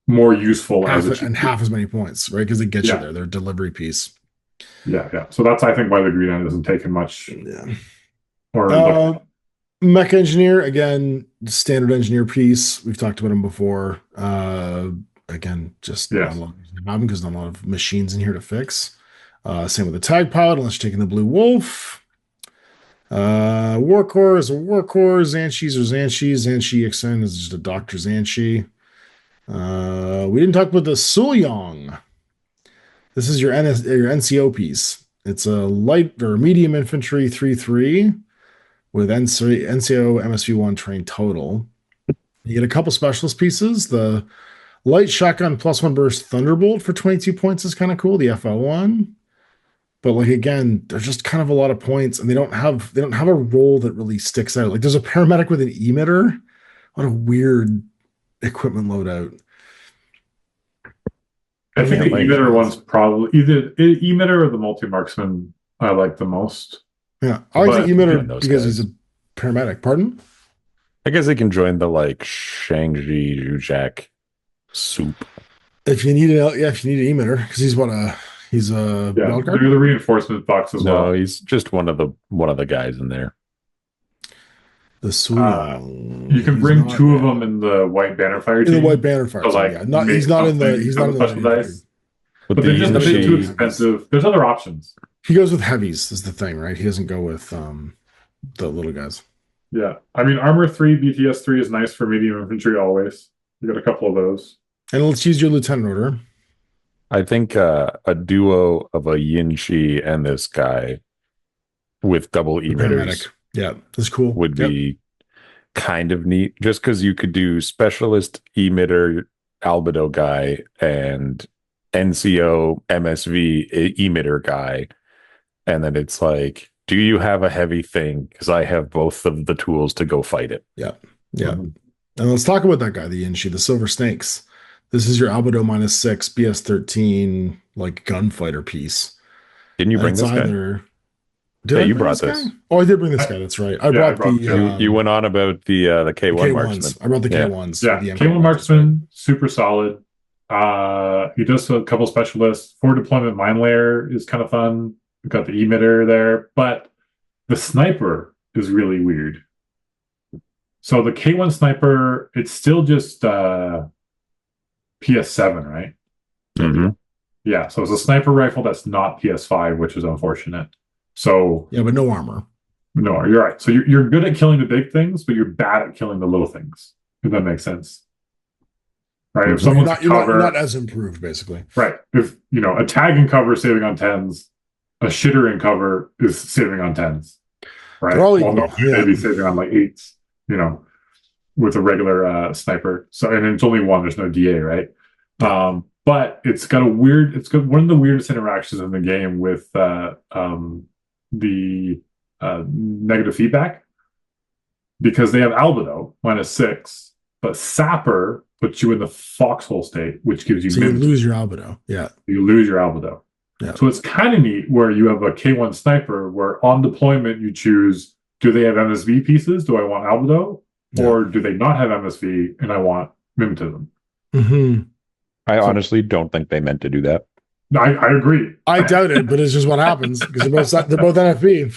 more useful half as many points, right? Because they get you there. They're a delivery piece. Yeah. So that's I think why the green end isn't taking much. Yeah. Or mech engineer, again, standard engineer piece. We've talked about him before. Again, just not a lot of them because not a lot of machines in here to fix. Same with the tag pilot, unless you're taking the Blue Wolf. Warcore is a Warcore. Zanshis are Zanshis. Zanshi XN is just a Dr. Zanshi. We didn't talk about the Sulyong. This is your NCO piece. It's a light or medium infantry 3-3 with NCO MSV1 train total. You get a couple specialist pieces. The light shotgun +1 burst Thunderbolt for 22 points is kind of cool. The FL1. But like again, there's just kind of a lot of points, and they don't have a role that really sticks out. Like there's a paramedic with an emitter. What a weird equipment loadout. I think the emitter one's probably either emitter or the multi-marksman I like the most. Yeah, I like the emitter because he's a paramedic. Pardon? I guess they can join the like Shang-Chi Zhuzak soup. If you need an emitter, because he's a they're the reinforcement box as well. No, he's just one of the guys in there. The Suyong. You can bring two of them in the White Banner Fire team. In the White Banner Fire team, yeah. He's not in the but they're just a bit too expensive. There's other options. He goes with heavies is the thing, right? He doesn't go with the little guys. Yeah. I mean, Armor 3, BTS 3 is nice for medium infantry always. You got a couple of those. And let's use your lieutenant order. I think a duo of a Yin Shi and this guy with double emitters, yeah, that's cool. Would be kind of neat. Just because you could do specialist emitter albedo guy and NCO MSV emitter guy, and then it's like, do you have a heavy thing? Because I have both of the tools to go fight it. Yeah. And let's talk about that guy, the Yin Shi, the Silver Snakes. This is your Albedo -6 BS13 like gunfighter piece. Didn't you bring this guy? Did you brought this? Guy? Oh, I did bring this guy. That's right. I brought the. You went on about the K1 marksman. I brought the K1s. Yeah, K1 marksman, super solid. He does a couple specialists. Forward deployment mine layer is kind of fun. We've got the emitter there, but the sniper is really weird. So the K1 sniper, it's still just PS7, right? Mm-hmm. Yeah, so it's a sniper rifle that's not PS5, which is unfortunate. So yeah, but no armor. No, you're right. So you're good at killing the big things, but you're bad at killing the little things. If that makes sense, right? If someone's you're not as improved, basically. Right. If a tag in cover is saving on 10s, a shitter in cover is saving on 10s, right? Maybe saving on like 8s. With a regular sniper. So, and it's only one. There's no DA, right? But it's got one of the weirdest interactions in the game with the negative feedback, because they have albedo -6, but sapper puts you in the foxhole state, which gives you. So you lose your albedo. Yeah, you lose your albedo. Yeah. So it's kind of neat where you have a K1 sniper where on deployment you choose: do they have MSV pieces? Do I want albedo? Or do they not have MSV and I want mimetism? Mm-hmm. I honestly don't think they meant to do that. I agree. I doubt it, but it's just what happens because they're both NFB.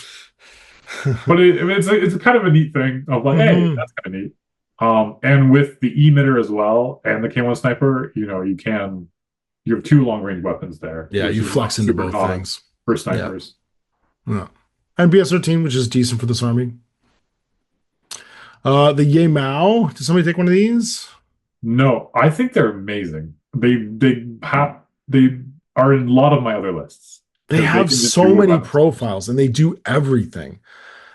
But it's kind of a neat thing of like, hey, that's kind of neat. And with the emitter as well and the K1 sniper, you have two long range weapons there. Yeah, you flex into both things for snipers. Yeah. And BS13, which is decent for this army. The Ye Mao. Did somebody take one of these? No, I think they're amazing. They are in a lot of my other lists. They have so many profiles and they do everything.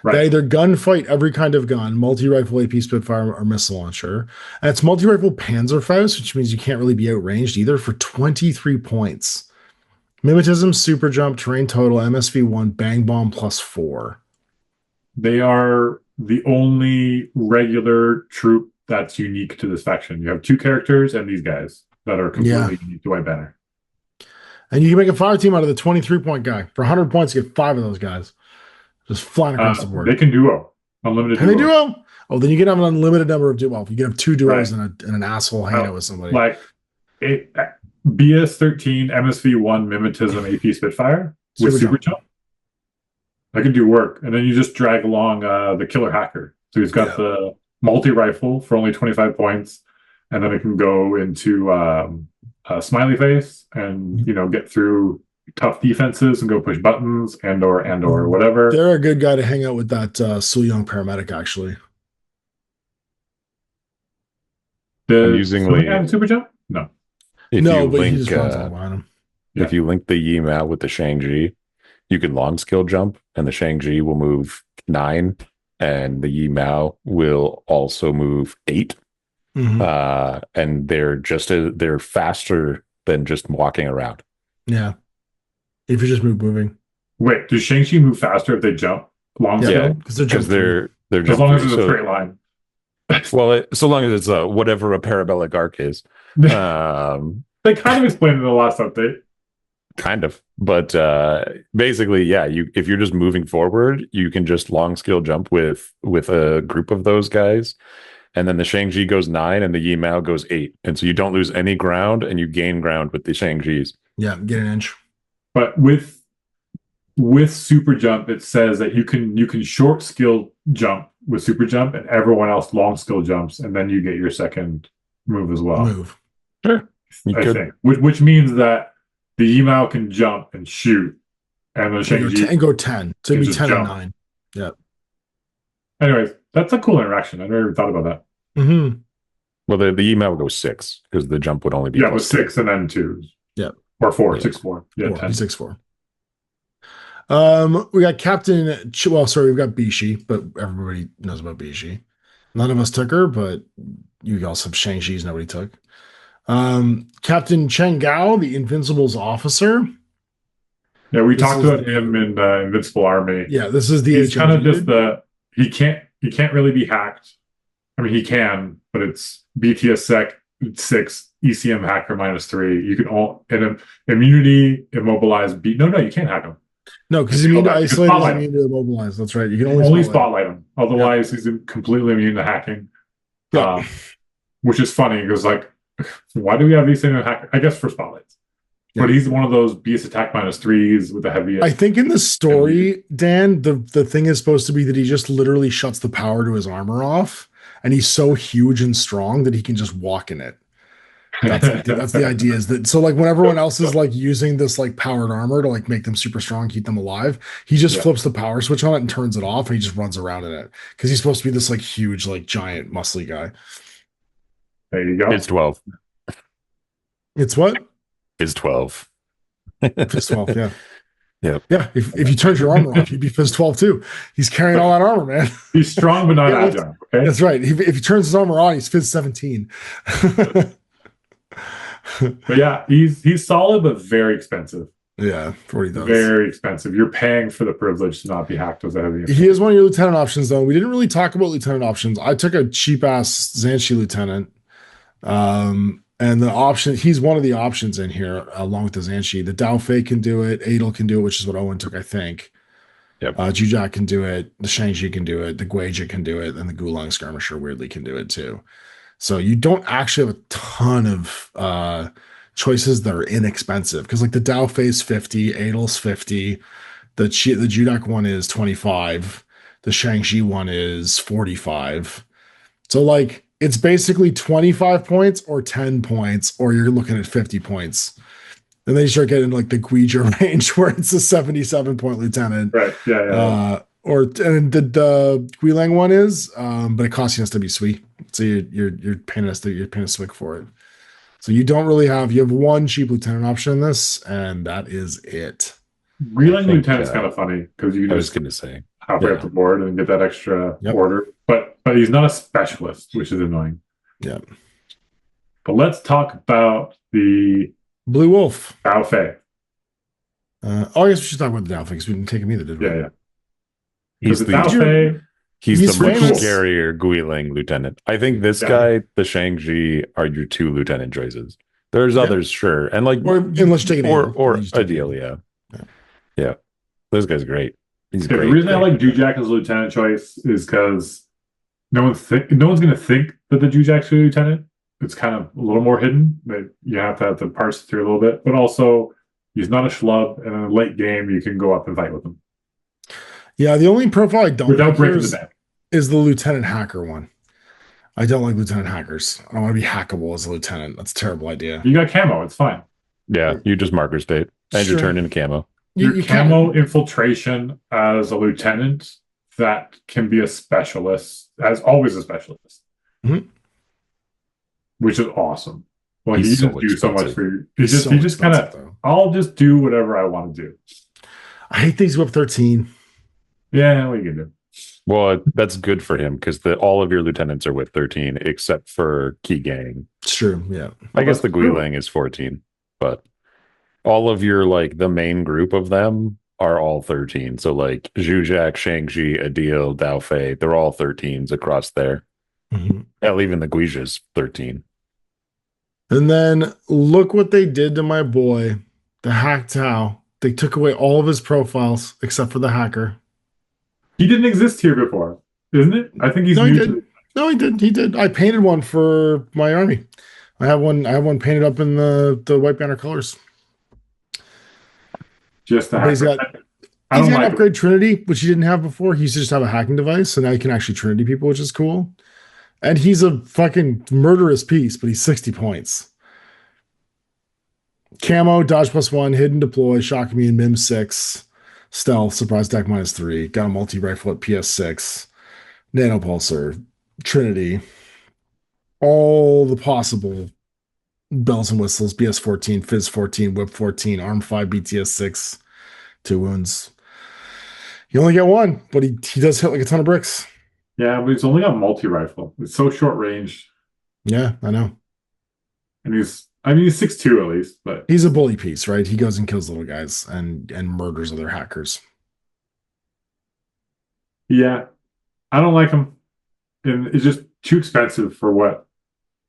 Right. They either gunfight every kind of gun, multi-rifle AP Spitfire or missile launcher. And it's multi-rifle Panzerfaust, which means you can't really be outranged either, for 23 points. Mimetism, super jump, terrain total, MSV1, bang bomb +4. They are the only regular troop that's unique to this faction. You have two characters and these guys that are completely unique to White Banner. And you can make a fire team out of the 23-point guy. For 100 points, you get 5 of those guys. Just flying across the board. They can duo. Unlimited duo. Can they duo? Oh, then you can have an unlimited number of duos. You can have 2 duos and an asshole hangout with somebody. Like BS13, MSV1, Mimetism, AP Spitfire with Super Jump. I can do work. And then you just drag along the Killer Hacker. So he's got the multi-rifle for only 25 points. And then it can go into Smiley Face and, get through tough defenses and go push buttons and or whatever. They're a good guy to hang out with that Young paramedic, actually. I'm using Super Jump? No. If you link the Yima with the Shang-Chi, you can long skill jump, and the Shang-Chi will move 9, and the Yimao will also move 8. Mm-hmm. And they're faster than just walking around. Yeah. If you just moving. Wait, does Shang-Chi move faster if they jump long Yeah, skill? because they're As long as it's jumping. a straight line. Well, so long as it's whatever a parabolic arc is. They kind of explained it in the last update. Kind of, but basically, yeah. If you're just moving forward, you can just long skill jump with a group of those guys, and then the Shang-Chi goes 9 and the Yimao goes 8, and so you don't lose any ground and you gain ground with the Shang-Chis. Yeah, get an inch. But with super jump, it says that you can short skill jump with super jump, and everyone else long skill jumps, and then you get your second move as well. Move. Sure, I think, which means that the Yimao can jump and shoot, and the Shang-Chi and go 10. So it'd be 10 jump. and 9. Yeah. Anyways, that's a cool interaction. I never even thought about that. Mm-hmm. Well, the Yimao would go 6 because the jump would only be with 6 and then 2. Yeah. Or 4, Yeah. 6, 4. Yeah, 10. 6-4. We got Captain. We've got Bishi, but everybody knows about Bishi. None of us took her, but you also have Shang-Chi's nobody took. Captain Chen Gao, the Invincible's officer. Yeah, we talked about him in Invincible Army. Yeah, this is the He's kind of HM just he can't really be hacked. I mean, he can, but it's BTS Sec 6, ECM Hacker -3. You can all immunity, immobilize, beat. No, you can't hack him. No, because immune to isolate is immune to immobilize. That's right. You can only spotlight him. Otherwise, he's completely immune to hacking. Yeah. Which is funny because, like, why do we have these things in hacker? I guess for spotlights. Yeah. But he's one of those BS attack -3s with the heaviest. I think in the story, Dan, the thing is supposed to be that he just literally shuts the power to his armor off, and he's so huge and strong that he can just walk in it. That's the idea, is that so like when everyone else is like using this like powered armor to like make them super strong, keep them alive, he just flips the power switch on it and turns it off, and he just runs around in it because he's supposed to be this like huge, like giant, muscly guy. There you go. It's 12. It's what? It's 12. Fizz 12, yeah. Yep. Yeah, if you turned your armor off, you'd be Fizz 12 too. He's carrying all that armor, man. He's strong but not agile. Okay, that's right. If he turns his armor on, he's Fizz 17. But yeah, he's solid but very expensive. Yeah, for what he does. Very expensive. You're paying for the privilege to not be hacked as a heavy. He is one of your lieutenant options, though. We didn't really talk about lieutenant options. I took a cheap ass Zhanshi lieutenant. And the option, he's one of the options in here, along with the Zhanshi. The Dao Fei can do it, Adel can do it, which is what Owen took, I think. Yep. Jujak can do it, the Shang-Chi can do it, the Guija can do it, and the Gulang Skirmisher weirdly can do it too. So you don't actually have a ton of choices that are inexpensive, because like the Dao Fei's 50, Adel's 50, the Judak one is 25, the Shang-Chi one is 45. So like it's basically 25 points or 10 points, or you're looking at 50 points. And then you start getting like the Guija range where it's a 77-point lieutenant. Right. Yeah. And the Guilang one is, but it costs you to be sweet. So you're paying us a swig for it. So you have one cheap lieutenant option in this, and that is it. Guilang lieutenant's kind of funny because you can just halfway up the board and get that extra order. But he's not a specialist, which is annoying. Yeah. But let's talk about the Blue Wolf. Dao Fei. I guess we should talk about the Dao Fei because we didn't take him either, did we? Yeah. He's the Dao Fei. He's the much famous. scarier Guilang lieutenant. I think this guy, the Shang-Chi, are your two lieutenant choices. There's others, sure, and like unless you take an a deal, yeah. This guy's great. He's great. The reason I like Jujak as a lieutenant choice is because no one's going to think that the Jujak's a lieutenant. It's kind of a little more hidden. That you have to parse it through a little bit, but also he's not a schlub, and in a late game you can go up and fight with him. Yeah, the only profile I don't without breaking the bank is the lieutenant hacker one. I don't like lieutenant hackers. I don't want to be hackable as a lieutenant. That's a terrible idea. You got camo. It's fine. Yeah, you just marker spade and you turn into camo. Your camo infiltration as a lieutenant, that can be a specialist, as always a specialist. Mm-hmm. Which is awesome. Well, he just do so much for you. He just kind of, I'll just do whatever I want to do. I hate things up 13. Yeah, what are you gonna do? Well, that's good for him because all of your lieutenants are with 13 except for Key Gang. It's true, yeah. I guess the Guilang is 14, but all of your like the main group of them are all 13. So like Zhuzhak, Shang-Chi, Adil, Dao Fei, they're all 13s across there. Hell, even the Guija's 13. And then look what they did to my boy, the Hack Tao. They took away all of his profiles except for the hacker. He didn't exist here before, isn't it? I think he's No, he new did. to it. No, he did. He did. I painted one for my army. I have one painted up in the white banner colors. Just the But he's hacker. got I he's don't got like an upgrade Trinity, which he didn't have before. He used to just have a hacking device, so now he can actually Trinity people, which is cool. And he's a fucking murderous piece, but he's 60 points. Camo, dodge +1, hidden deploy, shock immune, mim 6, stealth, surprise attack -3, got a multi-rifle at PS6, nanopulsar, Trinity, all the possible bells and whistles, BS14, Fizz 14, Whip 14, Arm 5, BTS 6, 2 wounds. You only get one, but he does hit like a ton of bricks. Yeah, but he's only got multi-rifle. It's so short range. Yeah, I know. And he's 6'2" at least, but He's a bully piece, right? He goes and kills little guys and murders other hackers. yeah, I don't like him. And it's just too expensive for what.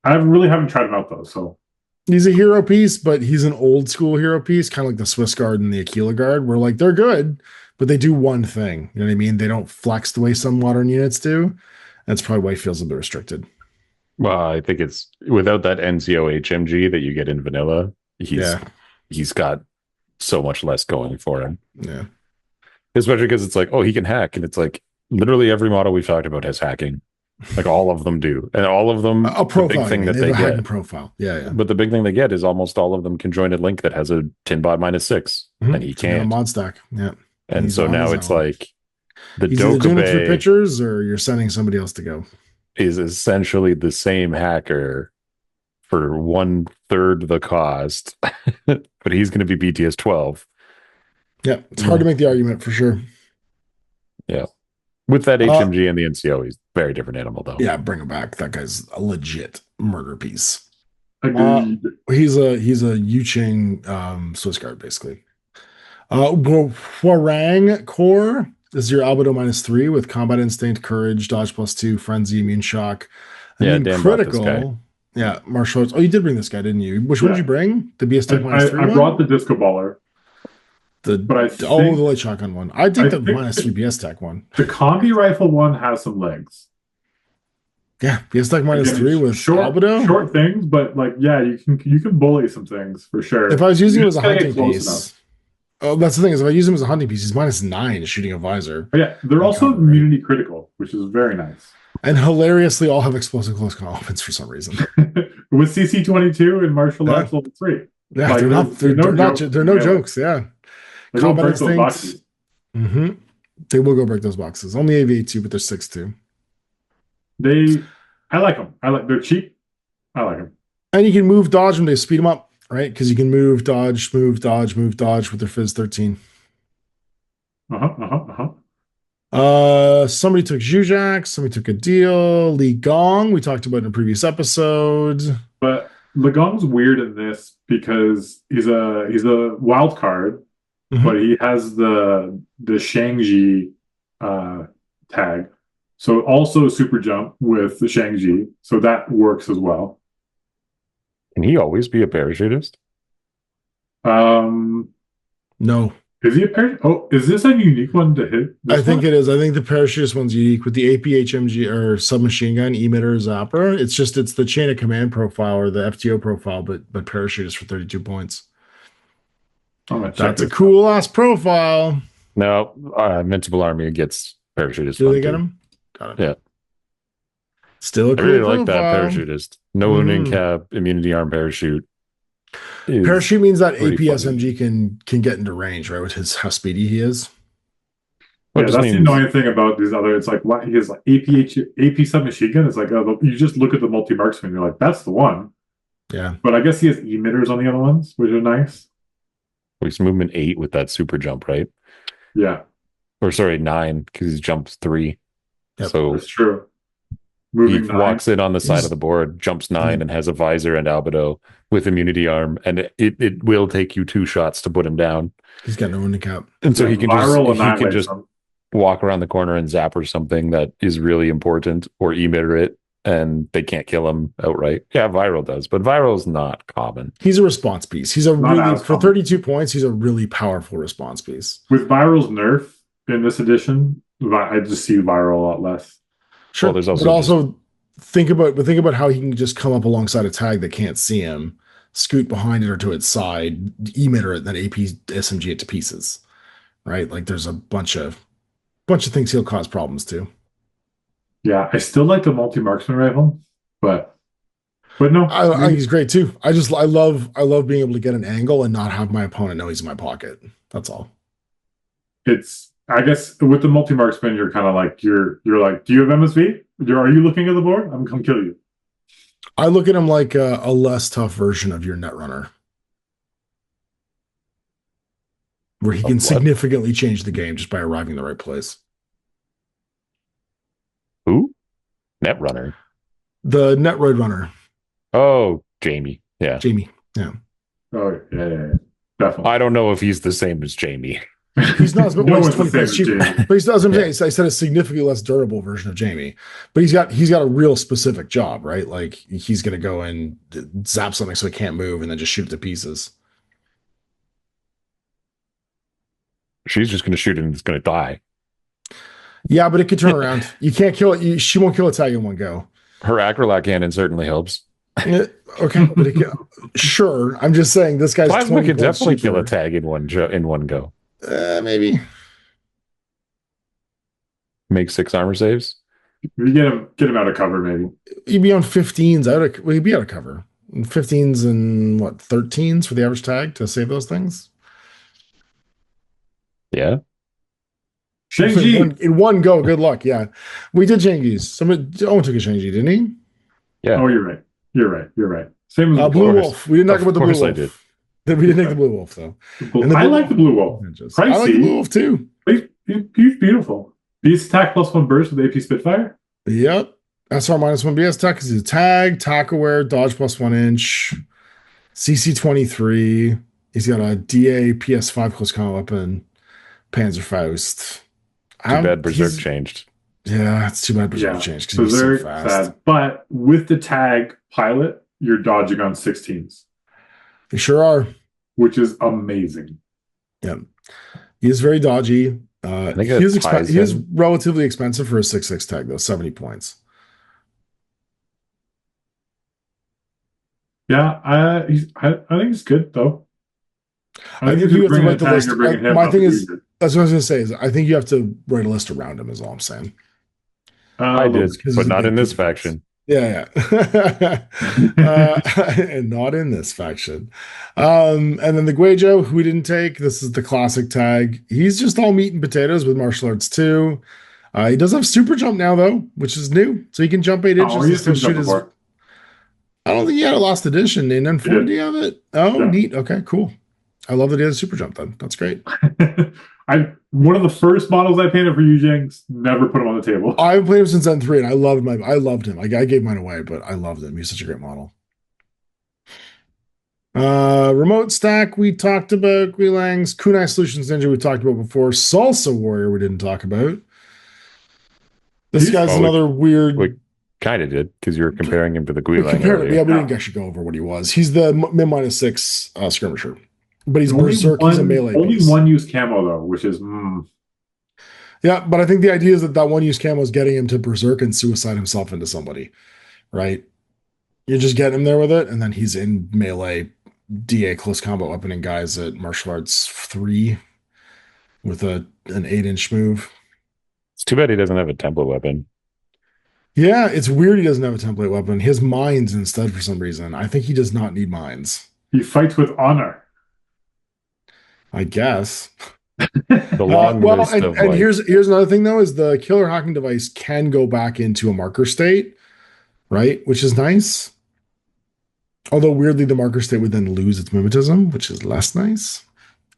I really haven't tried him out though, so. He's a hero piece, but he's an old school hero piece, kind of like the Swiss Guard and the Aquila Guard, where like they're good, but they do one thing. You know what I mean? They don't flex the way some modern units do. That's probably why he feels a bit restricted. Well, I think it's without that NCO HMG that you get in vanilla, he's got so much less going for him. Yeah. Especially because it's like, oh, he can hack. And it's like literally every model we've talked about has hacking. Like all of them do. And all of them, A profile. the big thing that they they have a hacking get. profile. Yeah. But the big thing they get is almost all of them can join a link that has a Tinbot -6. And he So you got a can't. mod stack. Yeah. And He's so on now his it's own. like the He's either doing it through Dokkaebi pictures or you're sending somebody else to go. is essentially the same hacker for 1/3 the cost, but he's going to be BTS 12. Yeah. It's hard to make the argument for sure. Yeah. With that HMG and the NCO, he's a very different animal, though. Yeah. Bring him back. That guy's a legit murder piece. Agreed. He's a Yu Jing Swiss Guard, basically. Hwarang Core is your Albedo -3 with combat instinct, courage, dodge +2, frenzy, immune shock, Yeah, immune Dan brought this guy. critical. Yeah, martial arts. Oh, you did bring this guy, didn't you? Which one did you bring? The BS Tech -3 I one? brought the disco baller. The light shotgun one. I think the -3 BS Tech one. The combi rifle one has some legs. Yeah, BS Tech Again, -3 with Albedo. short things, but like yeah, you can bully some things for sure. If I was using him as a just gotta hunting get close piece. enough. Oh, that's the thing is if I use him as a hunting piece, he's -9 shooting a visor. But yeah, they're also combat, right? immunity critical, which is very nice. And hilariously all have explosive close combat weapons for some reason. With CC22 and martial arts level 3. Yeah, Like, they're no yeah. jokes. Yeah, They don't combat break those instinct. boxes. They will go break those boxes. Only AV2, but they're 6'2". I like them. They're cheap. I like them. And you can move dodge when they speed them up, right? Because you can move dodge with their Fizz 13. Somebody took Zhuzhak, somebody took Adil, Li Gong. We talked about in a previous episode. But Legong's weird in this because he's a wild card, but he has the Shang-Chi tag. So also super jump with the Shang-Chi. So that works as well. Can he always be a parachutist? No. Is he a parachute? Oh, is this a unique one to hit? I think it is. I think the parachutist one's unique with the AP HMG or submachine gun, emitter, zapper. It's the chain of command profile or the FTO profile, but parachutist for 32 points. That's a cool ass profile. No, Invincible Army gets parachutist. Do they get him? Got it. Yeah. Still a cool I really like profile. that parachutist. No wounding cap, immunity arm parachute. Parachute means that AP pretty SMG can get into range, right? With how speedy he is. Yeah, that's the annoying thing about these other. It's like what he has like AP submachine gun. It's like you just look at the multi marksman, you're like, that's the one. Yeah. But I guess he has emitters on the other ones, which are nice. He's movement 8 with that super jump, right? Yeah. Or sorry, 9 because he jumps 3. Yep, so that's true. He moving 9. walks in on the side of the board, jumps 9, and has a visor and Albedo with immunity arm, and it will take you 2 shots to put him down. He's got no handicap. And so he can Viral just walk around the corner and zap or something that is really important, or emitter it, and they can't kill him outright. Yeah, Viral does, but Viral's not common. He's a response piece. He's a Not really, as for common. 32 points, he's a really powerful response piece. With Viral's nerf in this edition, I just see Viral a lot less. Sure, Well, there's also but also think about how he can just come up alongside a tag that can't see him, scoot behind it or to its side, emitter it, then AP SMG it to pieces. Right? Like there's a bunch of things he'll cause problems to. Yeah, I still like the multi-marksman rifle, but no. I think he's great too. I love being able to get an angle and not have my opponent know he's in my pocket. That's all. It's, I guess with the multi-marksman, you're kind of like, you're like, do you have MSV? Are you looking at the board? I'm going to kill you. I look at him like a less tough version of your Netrunner, where he can significantly change the game just by arriving in the right place. Who? Netrunner. The Netroid Runner, Oh, Jamie. Yeah. Jamie. Yeah, Oh, yeah. Definitely. I don't know if he's the same as Jamie. he's not. But No he's one's the 20 same points as cheaper. Jamie. But he's not. I said a significantly less durable version of Jamie. But he's got a real specific job, right? Like he's going to go and zap something so it can't move, and then just shoot it to pieces. She's just going to shoot it and it's going to die. Yeah, but it could turn around. You can't kill it. She won't kill a tag in one go. Her acrolat cannon certainly helps. Yeah, okay, but sure. I'm just saying this guy's Plasma 20 can points definitely cheaper. kill a tag in one go. Maybe. Make 6 armor saves. You get him out of cover, maybe. He'd be on 15s. He'd be out of cover. 15s and 13s for the average tag to save those things. Yeah. Shang-Chi. In one go. Good luck. Yeah, we did Shang-Chi's. Owen took a Shang-Chi, didn't he? Yeah. Oh, you're right. You're right. Same as Blue course. Wolf. We didn't talk about the Blue Of course I Wolf. did. We didn't take the Blue Wolf though. I like the Blue Wolf. I like the Blue Wolf too. He's beautiful. Beast attack +1 burst with AP Spitfire. Yep. SR -1 BS attack is a tag, tack aware, dodge +1 inch, CC 23. He's got a DA PS5 close combat weapon, Panzerfaust. Too bad Berserk changed. Yeah, it's too bad Berserk changed because he's so Berserk, fast. sad. But with the tag pilot, you're dodging on 16s, They sure are. which is amazing. Yeah. He is very dodgy. I think He is, it ties he is in. relatively expensive for a 6/6 tag, though, 70 points. Yeah, I think it's good though. I think you have to bring write the tag list. or bring him My up thing would is, be good. that's what I was going to say, is I think you have to write a list around him, is all I'm saying. I did, because but it's a not big in this difference. faction. Yeah. And not in this faction. And then the Guejo, who we didn't take, this is the classic tag. He's just all meat and potatoes with martial arts too. He does have super jump now though, which is new, so he can jump 8 inches. Oh, and he's still been shoot his. before. I don't think he had a last edition. In N4, do you have it? Oh, Yeah. neat. Okay, cool. I love that he has a super jump then. That's great. One of the first models I painted for Yu Jing, never put him on the table. I've played him since N3, and I loved him. I gave mine away, but I loved him. He's such a great model. Remote stack, we talked about. Guilang's Kunai Solutions Ninja, we talked about before. Salsa Warrior, we didn't talk about. This guy's another weird. We kind of did, because you were comparing him to the We Guilang compared him. earlier. Yeah, we didn't actually go over what he was. He's the min -6 skirmisher, but he's Only berserk. He's a melee. Only piece. one use camo though, which is Yeah, but I think the idea is that one use camo is getting him to berserk and suicide himself into somebody, right? You're just getting him there with it, and then he's in melee, DA close combat weapon and guys at martial arts 3 with an 8-inch move. It's too bad he doesn't have a template weapon. Yeah, it's weird he doesn't have a template weapon. His mines instead for some reason. I think he does not need mines. he fights with honor. I guess. The long list and of like, here's another thing though, is the killer hacking device can go back into a marker state, right? Which is nice. Although weirdly, the marker state would then lose its mimetism, which is less nice.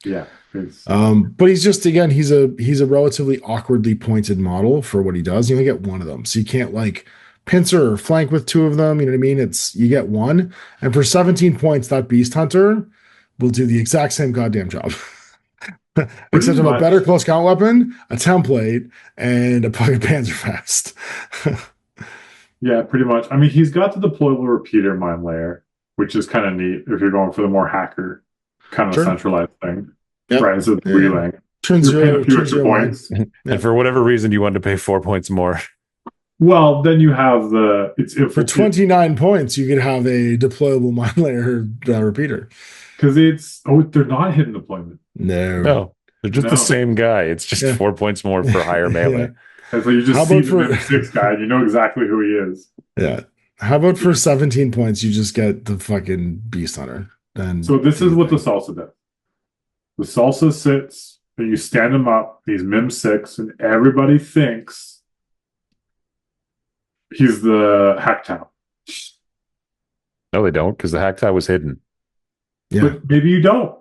Yeah. it's- But he's just, again, he's a relatively awkwardly pointed model for what he does. You only get one of them, so you can't like pincer or flank with 2 of them. You know what I mean? You get 1. And for 17 points, that Beast Hunter will do the exact same goddamn job. Except of a better close count weapon, a template, and a pocket Panzerfaust. Yeah, pretty much. I mean, he's got the deployable repeater mine layer, which is kind of neat if you're going for the more hacker kind of centralized thing. Yep. Right, so the relaying. Turns you're paying a few extra points. And for whatever reason, you wanted to pay 4 points more. Well, then you have for 29 points, you could have a deployable mine layer repeater. Because they're not hidden deployment. No, they're just the same guy. It's just 4 points more for higher melee. And so you just see the 6 guy, and you know exactly who he is. Yeah. How about for 17 points, you just get the fucking Beast Hunter? So this is what the salsa does. The salsa sits, and you stand him up. He's Mim 6, and everybody thinks he's the Hacktow. No, they don't, because the Hacktow was hidden. Yeah. But maybe you don't.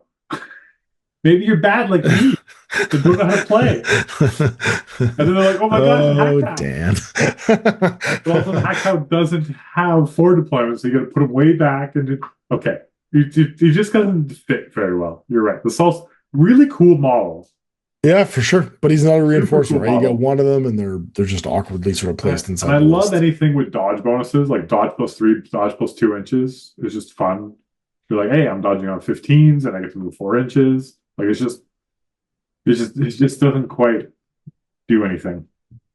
Maybe you're bad like me. They don't know how to play. And then they're like, oh my god, Dan. But also the Hacktow doesn't have 4 deployments, so you gotta put him way back and okay. He just doesn't fit very well. You're right. The Salt's really cool models. Yeah, for sure. But he's not a reinforcement, right? You get 1 of them and they're just awkwardly sort of placed inside. And I love anything with dodge bonuses, like dodge +3, dodge +2 inches. It's just fun. You're like, hey, I'm dodging on 15s and I get to move 4 inches. Like it just doesn't quite do anything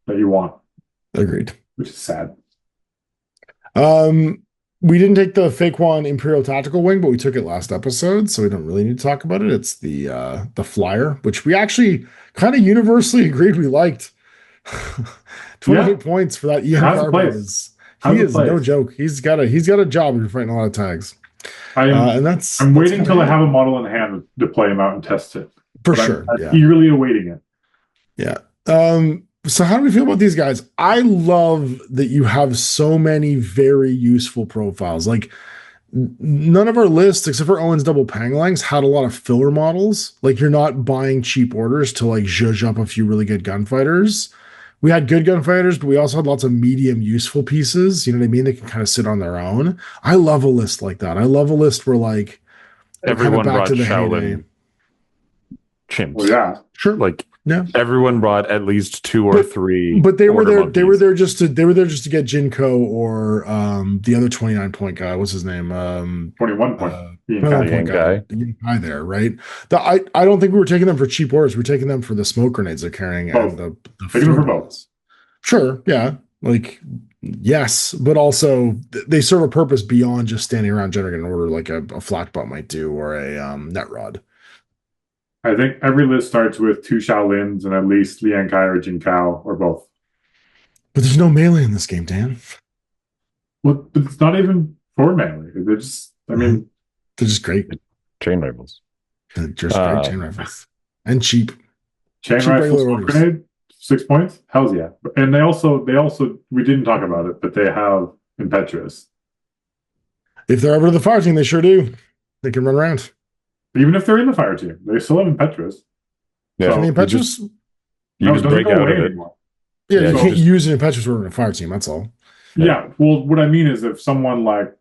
that you want. Agreed. Which is sad. We didn't take the Fake One Imperial Tactical Wing, but we took it last episode, so we don't really need to talk about it. It's the flyer, which we actually kind of universally agreed we liked. 28 points for that Ian Carver is no joke. He's got a job if you're fighting a lot of tags. I'm waiting till I have a model in hand to play him out and test it. For sure. I'm eagerly awaiting it. Yeah. So how do we feel about these guys? I love that you have so many very useful profiles. Like none of our lists, except for Owen's double Panglangs, had a lot of filler models. Like you're not buying cheap orders to like zhuzh up a few really good gunfighters. We had good gunfighters, but we also had lots of medium useful pieces. You know what I mean? They can kind of sit on their own. I love a list like that. I love a list where like everyone brought Shaolin chimps. Well, yeah, sure. Like yeah, everyone brought at least 2 or 3. But they were there. Monkeys. They were there just to get Jinko or the other 29-point guy. What's his name? 21 point. The guy there, right? I don't think we were taking them for cheap orders. We're taking them for the smoke grenades they're carrying and the taking them for both. Sure, yeah, like yes, but also they serve a purpose beyond just standing around generating an order like a flat butt might do or a net rod. I think every list starts with 2 Shaolins and at least Liang Kai or Jin Kao or both. But there's no melee in this game, Dan. Well, but it's not even for melee. They're just, they're just great. Chain rifles. They're just great chain rifles. And cheap. Chain rifles, smoke grenade, 6 points? Hells yeah. And they also, we didn't talk about it, but they have Impetuous. If they're ever to the fire team, they sure do. They can run around. Even if they're in the fire team, they still have Impetuous. Yeah, so, the Impetuous? You just break out of it. Yeah, you can't use an Impetuous order in a fire team, that's all. Yeah, well, what I mean is if someone like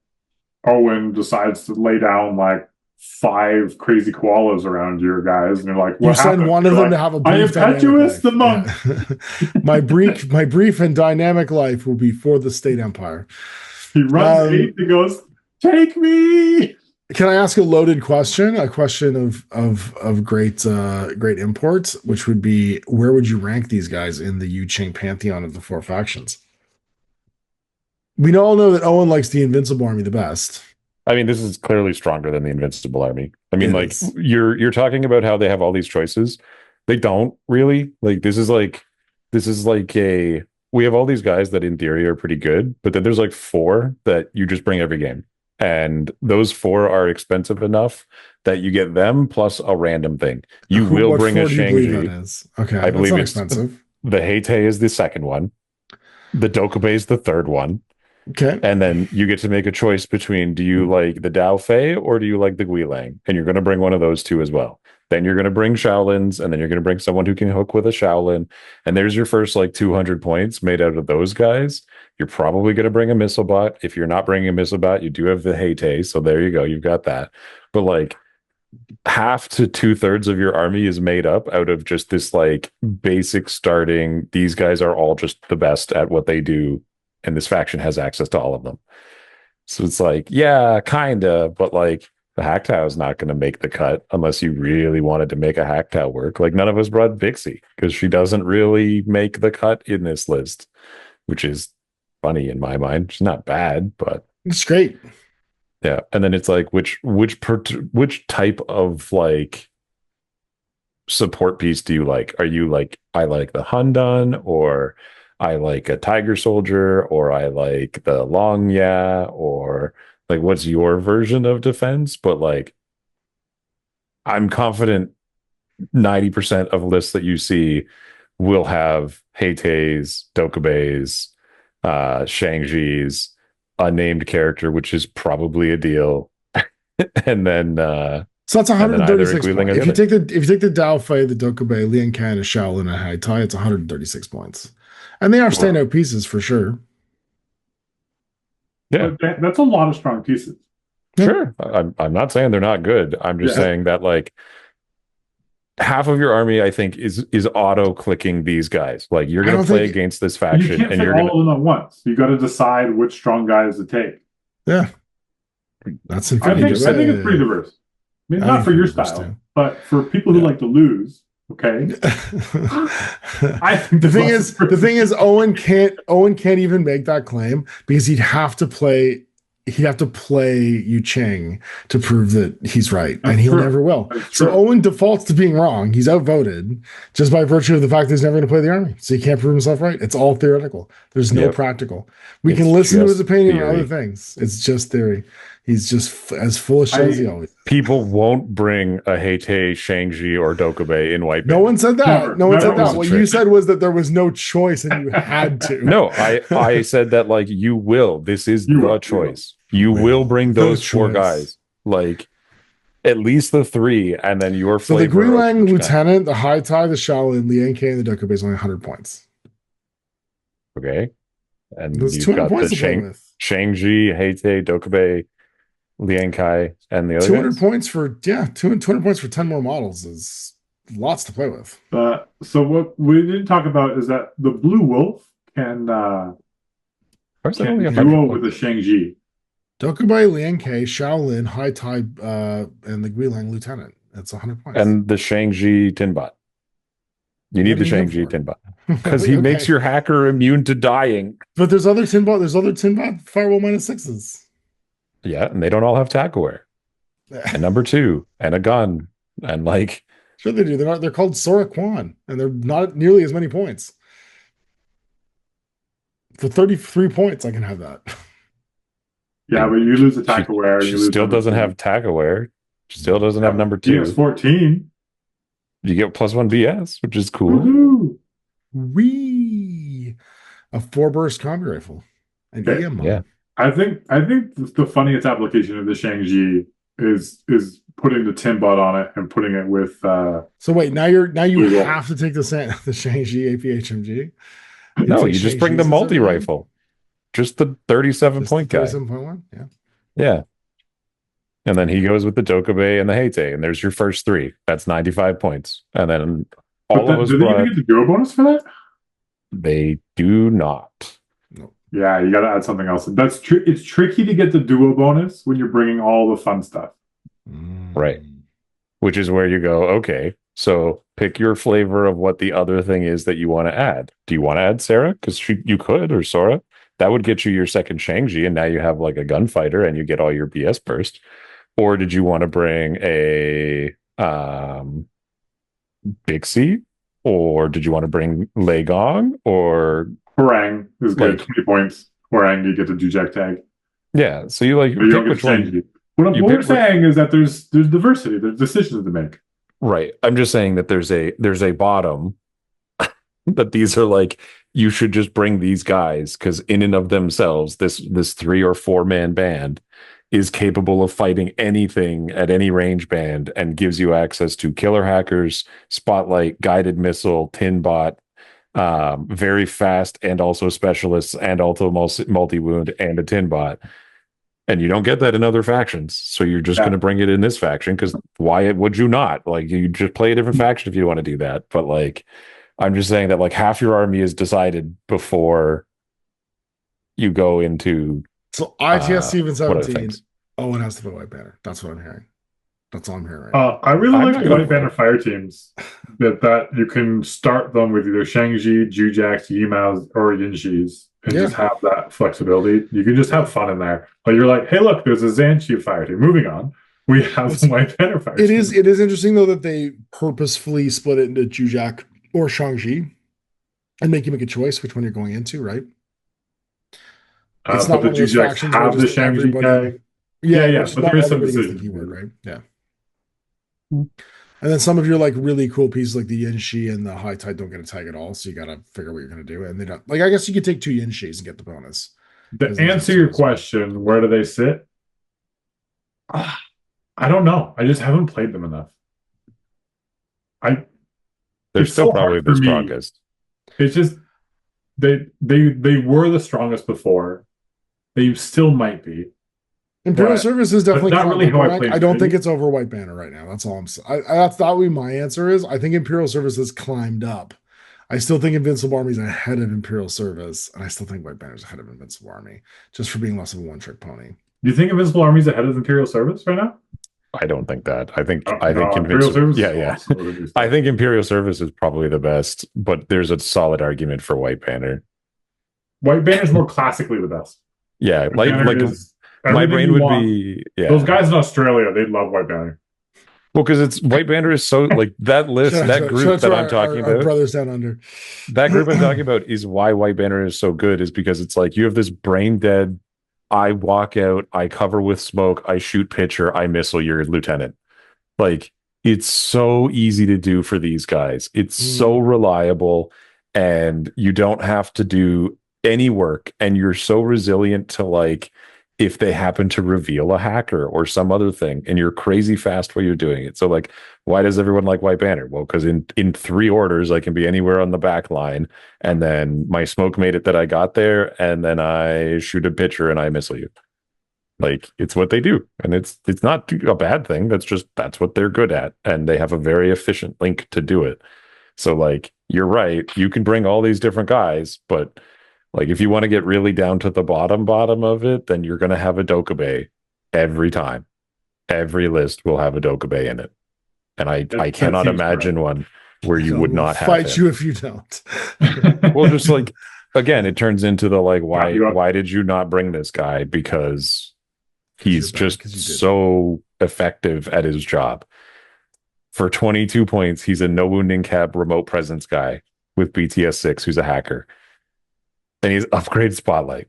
Owen decides to lay down like 5 crazy koalas around your guys, and you're like, what happened? You send one of them to have a brief Impetuous the monk. Yeah. my brief and dynamic life will be for the State Empire. He runs 8 and goes, take me. Can I ask a loaded question? A question of great import, which would be, where would you rank these guys in the Yu Jing pantheon of the 4 factions? We all know that Owen likes the Invincible Army the best. I mean, this is clearly stronger than the Invincible Army. I mean, like you're talking about how they have all these choices. They don't really. Like this is like we have all these guys that in theory are pretty good, but then there's like 4 that you just bring every game. And those 4 are expensive enough that you get them plus a random thing. You will bring a Shang-Chi. Okay, I believe it's expensive. The Heitei is the second one. The Dokkaebi is the third one. Okay. And then you get to make a choice between, do you like the Dao Fei or do you like the Guilang? And you're going to bring one of those 2 as well. Then you're going to bring Shaolins, and then you're going to bring someone who can hook with a Shaolin. And there's your first like 200 points made out of those guys. You're probably going to bring a missile bot. If you're not bringing a missile bot, you do have the Heyte. So there you go. You've got that. But like half to 2/3 of your army is made up out of just this like basic starting. These guys are all just the best at what they do. And this faction has access to all of them. So it's like, yeah, kind of. But like, the Hacktow is not going to make the cut unless you really wanted to make a Hacktow work. Like none of us brought Vixie because she doesn't really make the cut in this list, which is funny in my mind. She's not bad, but It's great. yeah. And then it's like, which type of like support piece do you like? Are you like, I like the Hundun, or I like a Tiger Soldier, or I like the Long Ya, or like, what's your version of defense? But like, I'm confident 90% of lists that you see will have Heyte's, Dokube's, Shang-Chi's, unnamed character, which is probably a deal. And then So that's 136 Guiling points. or If you take the Dao Fei, the Dokube, Lian Kan, a Shaolin, and a Hai Tai, it's 136 points. And they are standout pieces for sure. yeah, But that's a lot of strong pieces. sure. I'm not saying they're not good. I'm just saying that like half of your army, I think, is auto clicking these guys. Like you're going to play against this You faction, can't and fit you're all going of them at once. You got to decide which strong guys to take. Yeah. That's I infinity. think it's pretty diverse. I mean, not for your style, but for people who like to lose. Okay. I think the thing is Owen can't even make that claim because he'd have to play Yu Jing to prove that he's right, and he'll never will. So Owen defaults to being wrong. He's outvoted just by virtue of the fact that he's never going to play the army. So he can't prove himself right. It's all theoretical. There's no practical. We can listen to his opinion on other things. It's just theory. He's just as full of shit as he always is. People won't bring a Heyte, Shang-Chi, or Dokube in white. No one said that. No one said that. What you said was that there was no choice and you had to. No, I said that like you will. This is the choice. You will bring those four guys. Like at least the three, and then your flavor. So the Guilang Lieutenant, the Hai Tai, the Shaolin, Lian K, and the Dokube is only 100 points. Okay. And there's you've 200 got points the to play with. Shang-Chi, Heyte, Dokube, Lian Kai, and the other 200 guys? points for 200 points for 10 more models is lots to play with. So what we didn't talk about is that the Blue Wolf can duo with the Shang-Chi. Dokube, Lian K, Shaolin, Hai Tai, and the Guilang Lieutenant. That's 100 points. And the Shang-Chi Tinbot. You need the Shang-Chi Tinbot. Because he makes your hacker immune to dying. But there's other Tinbot firewall -6s. Yeah, and they don't all have tack aware. And number 2, and a gun. And like sure they do. They're called Sora Quan, and they're not nearly as many points. For 33 points, I can have that. Yeah, but you lose attack aware. She still doesn't have tack aware. She still doesn't have number 2. It's 14. You get +1 BS, which is cool. Woo-hoo. Wee! A 4-burst combi rifle. An EM. Yeah. I think the funniest application of the Shang-Chi is putting the Tinbot on it and putting it with So wait, now you have to take the Shang-Chi APHMG? No, you just bring the multi-rifle. Just the 37-point guy. 37.1, yeah. Yeah. And then he goes with the Dokube and the Heyte, and there's your first 3. That's 95 points. And then all of us do they even get the duo bonus for that? They do not. No. Yeah, you got to add something else. That's true. It's tricky to get the duo bonus when you're bringing all the fun stuff. Right. Which is where you go, okay, so pick your flavor of what the other thing is that you want to add. Do you want to add Sarah? Because you could, or Sora. That would get you your second Shang-Chi, and now you have like a gunfighter and you get all your BS burst. Or did you want to bring a Bixie? Or did you want to bring Lei Gong? Or Hwarang is good, 20 points. Hwarang, you get the Dujek tag. Yeah, so you like you pick which one. What we're saying is that there's diversity, there's decisions to make. Right. I'm just saying that there's a bottom that these are like, you should just bring these guys because in and of themselves, this 3 or 4 man band is capable of fighting anything at any range band and gives you access to killer hackers, spotlight, guided missile, tin bot, very fast, and also specialists, and also multi-wound, and a tin bot. And you don't get that in other factions, so you're just going to bring it in this faction, because why would you not? Like, you just play a different faction if you want to do that. But like, I'm just saying that like half your army is decided before you go into. So ITS Steven 17. Owen has to play White Banner. That's what I'm hearing. That's all I'm hearing right now. I really like the White Banner fire teams. That you can start them with either Shang-Chi, Jujax, Yimaos, or Yinshis, and just have that flexibility. You can just have fun in there. But you're like, hey, look, there's a Zhanchi fire team. Moving on. We have some White Banner fire teams. It is interesting, though, that they purposefully split it into Jujax or Shang-Chi and make you make a choice which one you're going into, right? It's not but the Jujax have the Shang-Chi guy. Yeah. But there is some decision. The keyword, right? Yeah. And then some of your like really cool pieces like the Yinshi and the High Tide don't get a tag at all, so you got to figure out what you're going to do. And they don't, like, I guess you could take 2 Yinshis and get the bonus. To answer your question, where do they sit? I don't know. I just haven't played them enough. They're still probably the strongest. It's just they were the strongest before. They still might be. Imperial Service is definitely not really how I play. I don't think it's over White Banner right now. That's all I'm saying. That would be my answer. Is I think Imperial Service has climbed up. I still think Invincible Army is ahead of Imperial Service, and I still think White Banner is ahead of Invincible Army, just for being less of a one-trick pony. Do you think Invincible Army is ahead of Imperial Service right now? I don't think that. I think Imperial Service. Yeah. I think Imperial Service is probably the best, but there's a solid argument for White Banner. White Banner is more classically the best. Yeah, my brain would be those guys in Australia. They love White Banner. Well, because it's White Banner is so like that list, that group that I'm talking about. Our brothers down under. That group I'm talking about is why White Banner is so good. Is because it's like you have this brain dead. I walk out, I cover with smoke, I shoot pitcher, I missile your lieutenant. Like, it's so easy to do for these guys. It's so reliable, and you don't have to do any work, and you're so resilient to like if they happen to reveal a hacker or some other thing, and you're crazy fast while you're doing it. So like, why does everyone like White Banner? Well, because in 3 orders, I can be anywhere on the back line, and then my smoke made it that I got there, and then I shoot a pitcher and I missile you. Like, it's what they do, and it's not a bad thing. That's what they're good at, and they have a very efficient link to do it. So like, you're right. You can bring all these different guys, but like, if you want to get really down to the bottom of it, then you're going to have a Dokkaebi every time. Every list will have a Dokkaebi in it. And I cannot imagine one where you would not have fight you if you don't. Well, just like, again, it turns into the like, why did you not bring this guy? Because he's just so effective at his job. For 22 points, he's a no wounding cap remote presence guy with BTS 6 who's a hacker. And he's upgrade spotlight.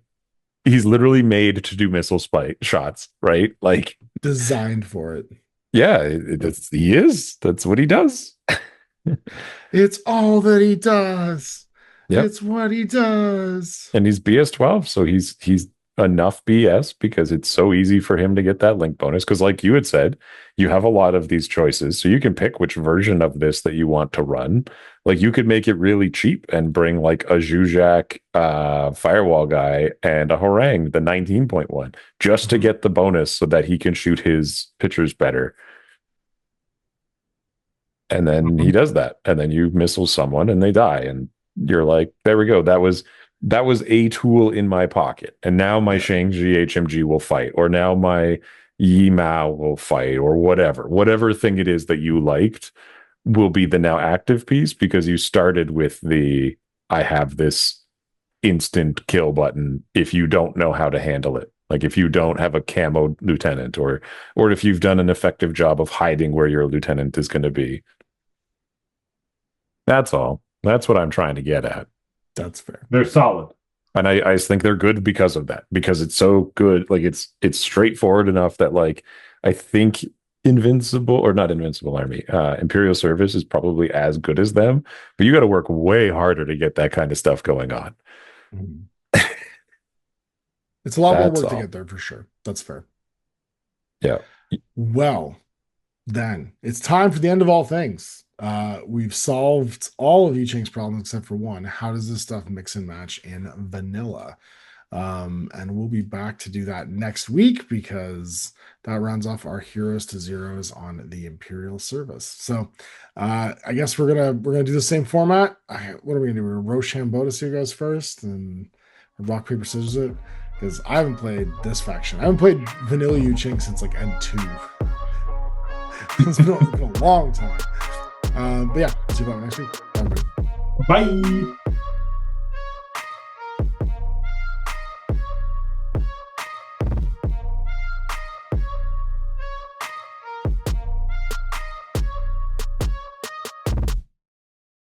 He's literally made to do missile shots, right? Like, designed for it. Yeah, he is. That's what he does. It's all that he does. Yep. It's what he does. And he's BS12, so he's enough BS because it's so easy for him to get that link bonus. Because like you had said, you have a lot of these choices, so you can pick which version of this that you want to run. Like, you could make it really cheap and bring like a Zhuzak firewall guy and a Horang, the 19.1, just to get the bonus so that he can shoot his pitchers better. And then he does that, and then you missile someone and they die, and you're like, there we go. That was a tool in my pocket, and now my Shang-Chi HMG will fight, or now my Yimao will fight, or whatever thing it is that you liked will be the now active piece, because you started with the I have this instant kill button if you don't know how to handle it. Like, if you don't have a camo lieutenant, or if you've done an effective job of hiding where your lieutenant is going to be. That's all. That's what I'm trying to get at. That's fair. They're solid. And I think they're good because of that, because it's so good. Like, it's straightforward enough that, like, I think Imperial Service is probably as good as them, but you got to work way harder to get that kind of stuff going on. It's a lot more work to get there, for sure. That's fair. Yeah. Well, then it's time for the end of all things. We've solved all of Yu Jing's problems except for one. How does this stuff mix and match in vanilla? And we'll be back to do that next week because that rounds off our Heroes to Zeros on the Imperial Service. So I guess we're gonna do the same format. What are we gonna do? We're gonna Rochambeau who goes first and rock paper scissors it, because I haven't played this faction. I haven't played vanilla Yu Jing since like N2. It's been a long time. But yeah, see you next week. Bye. Bye.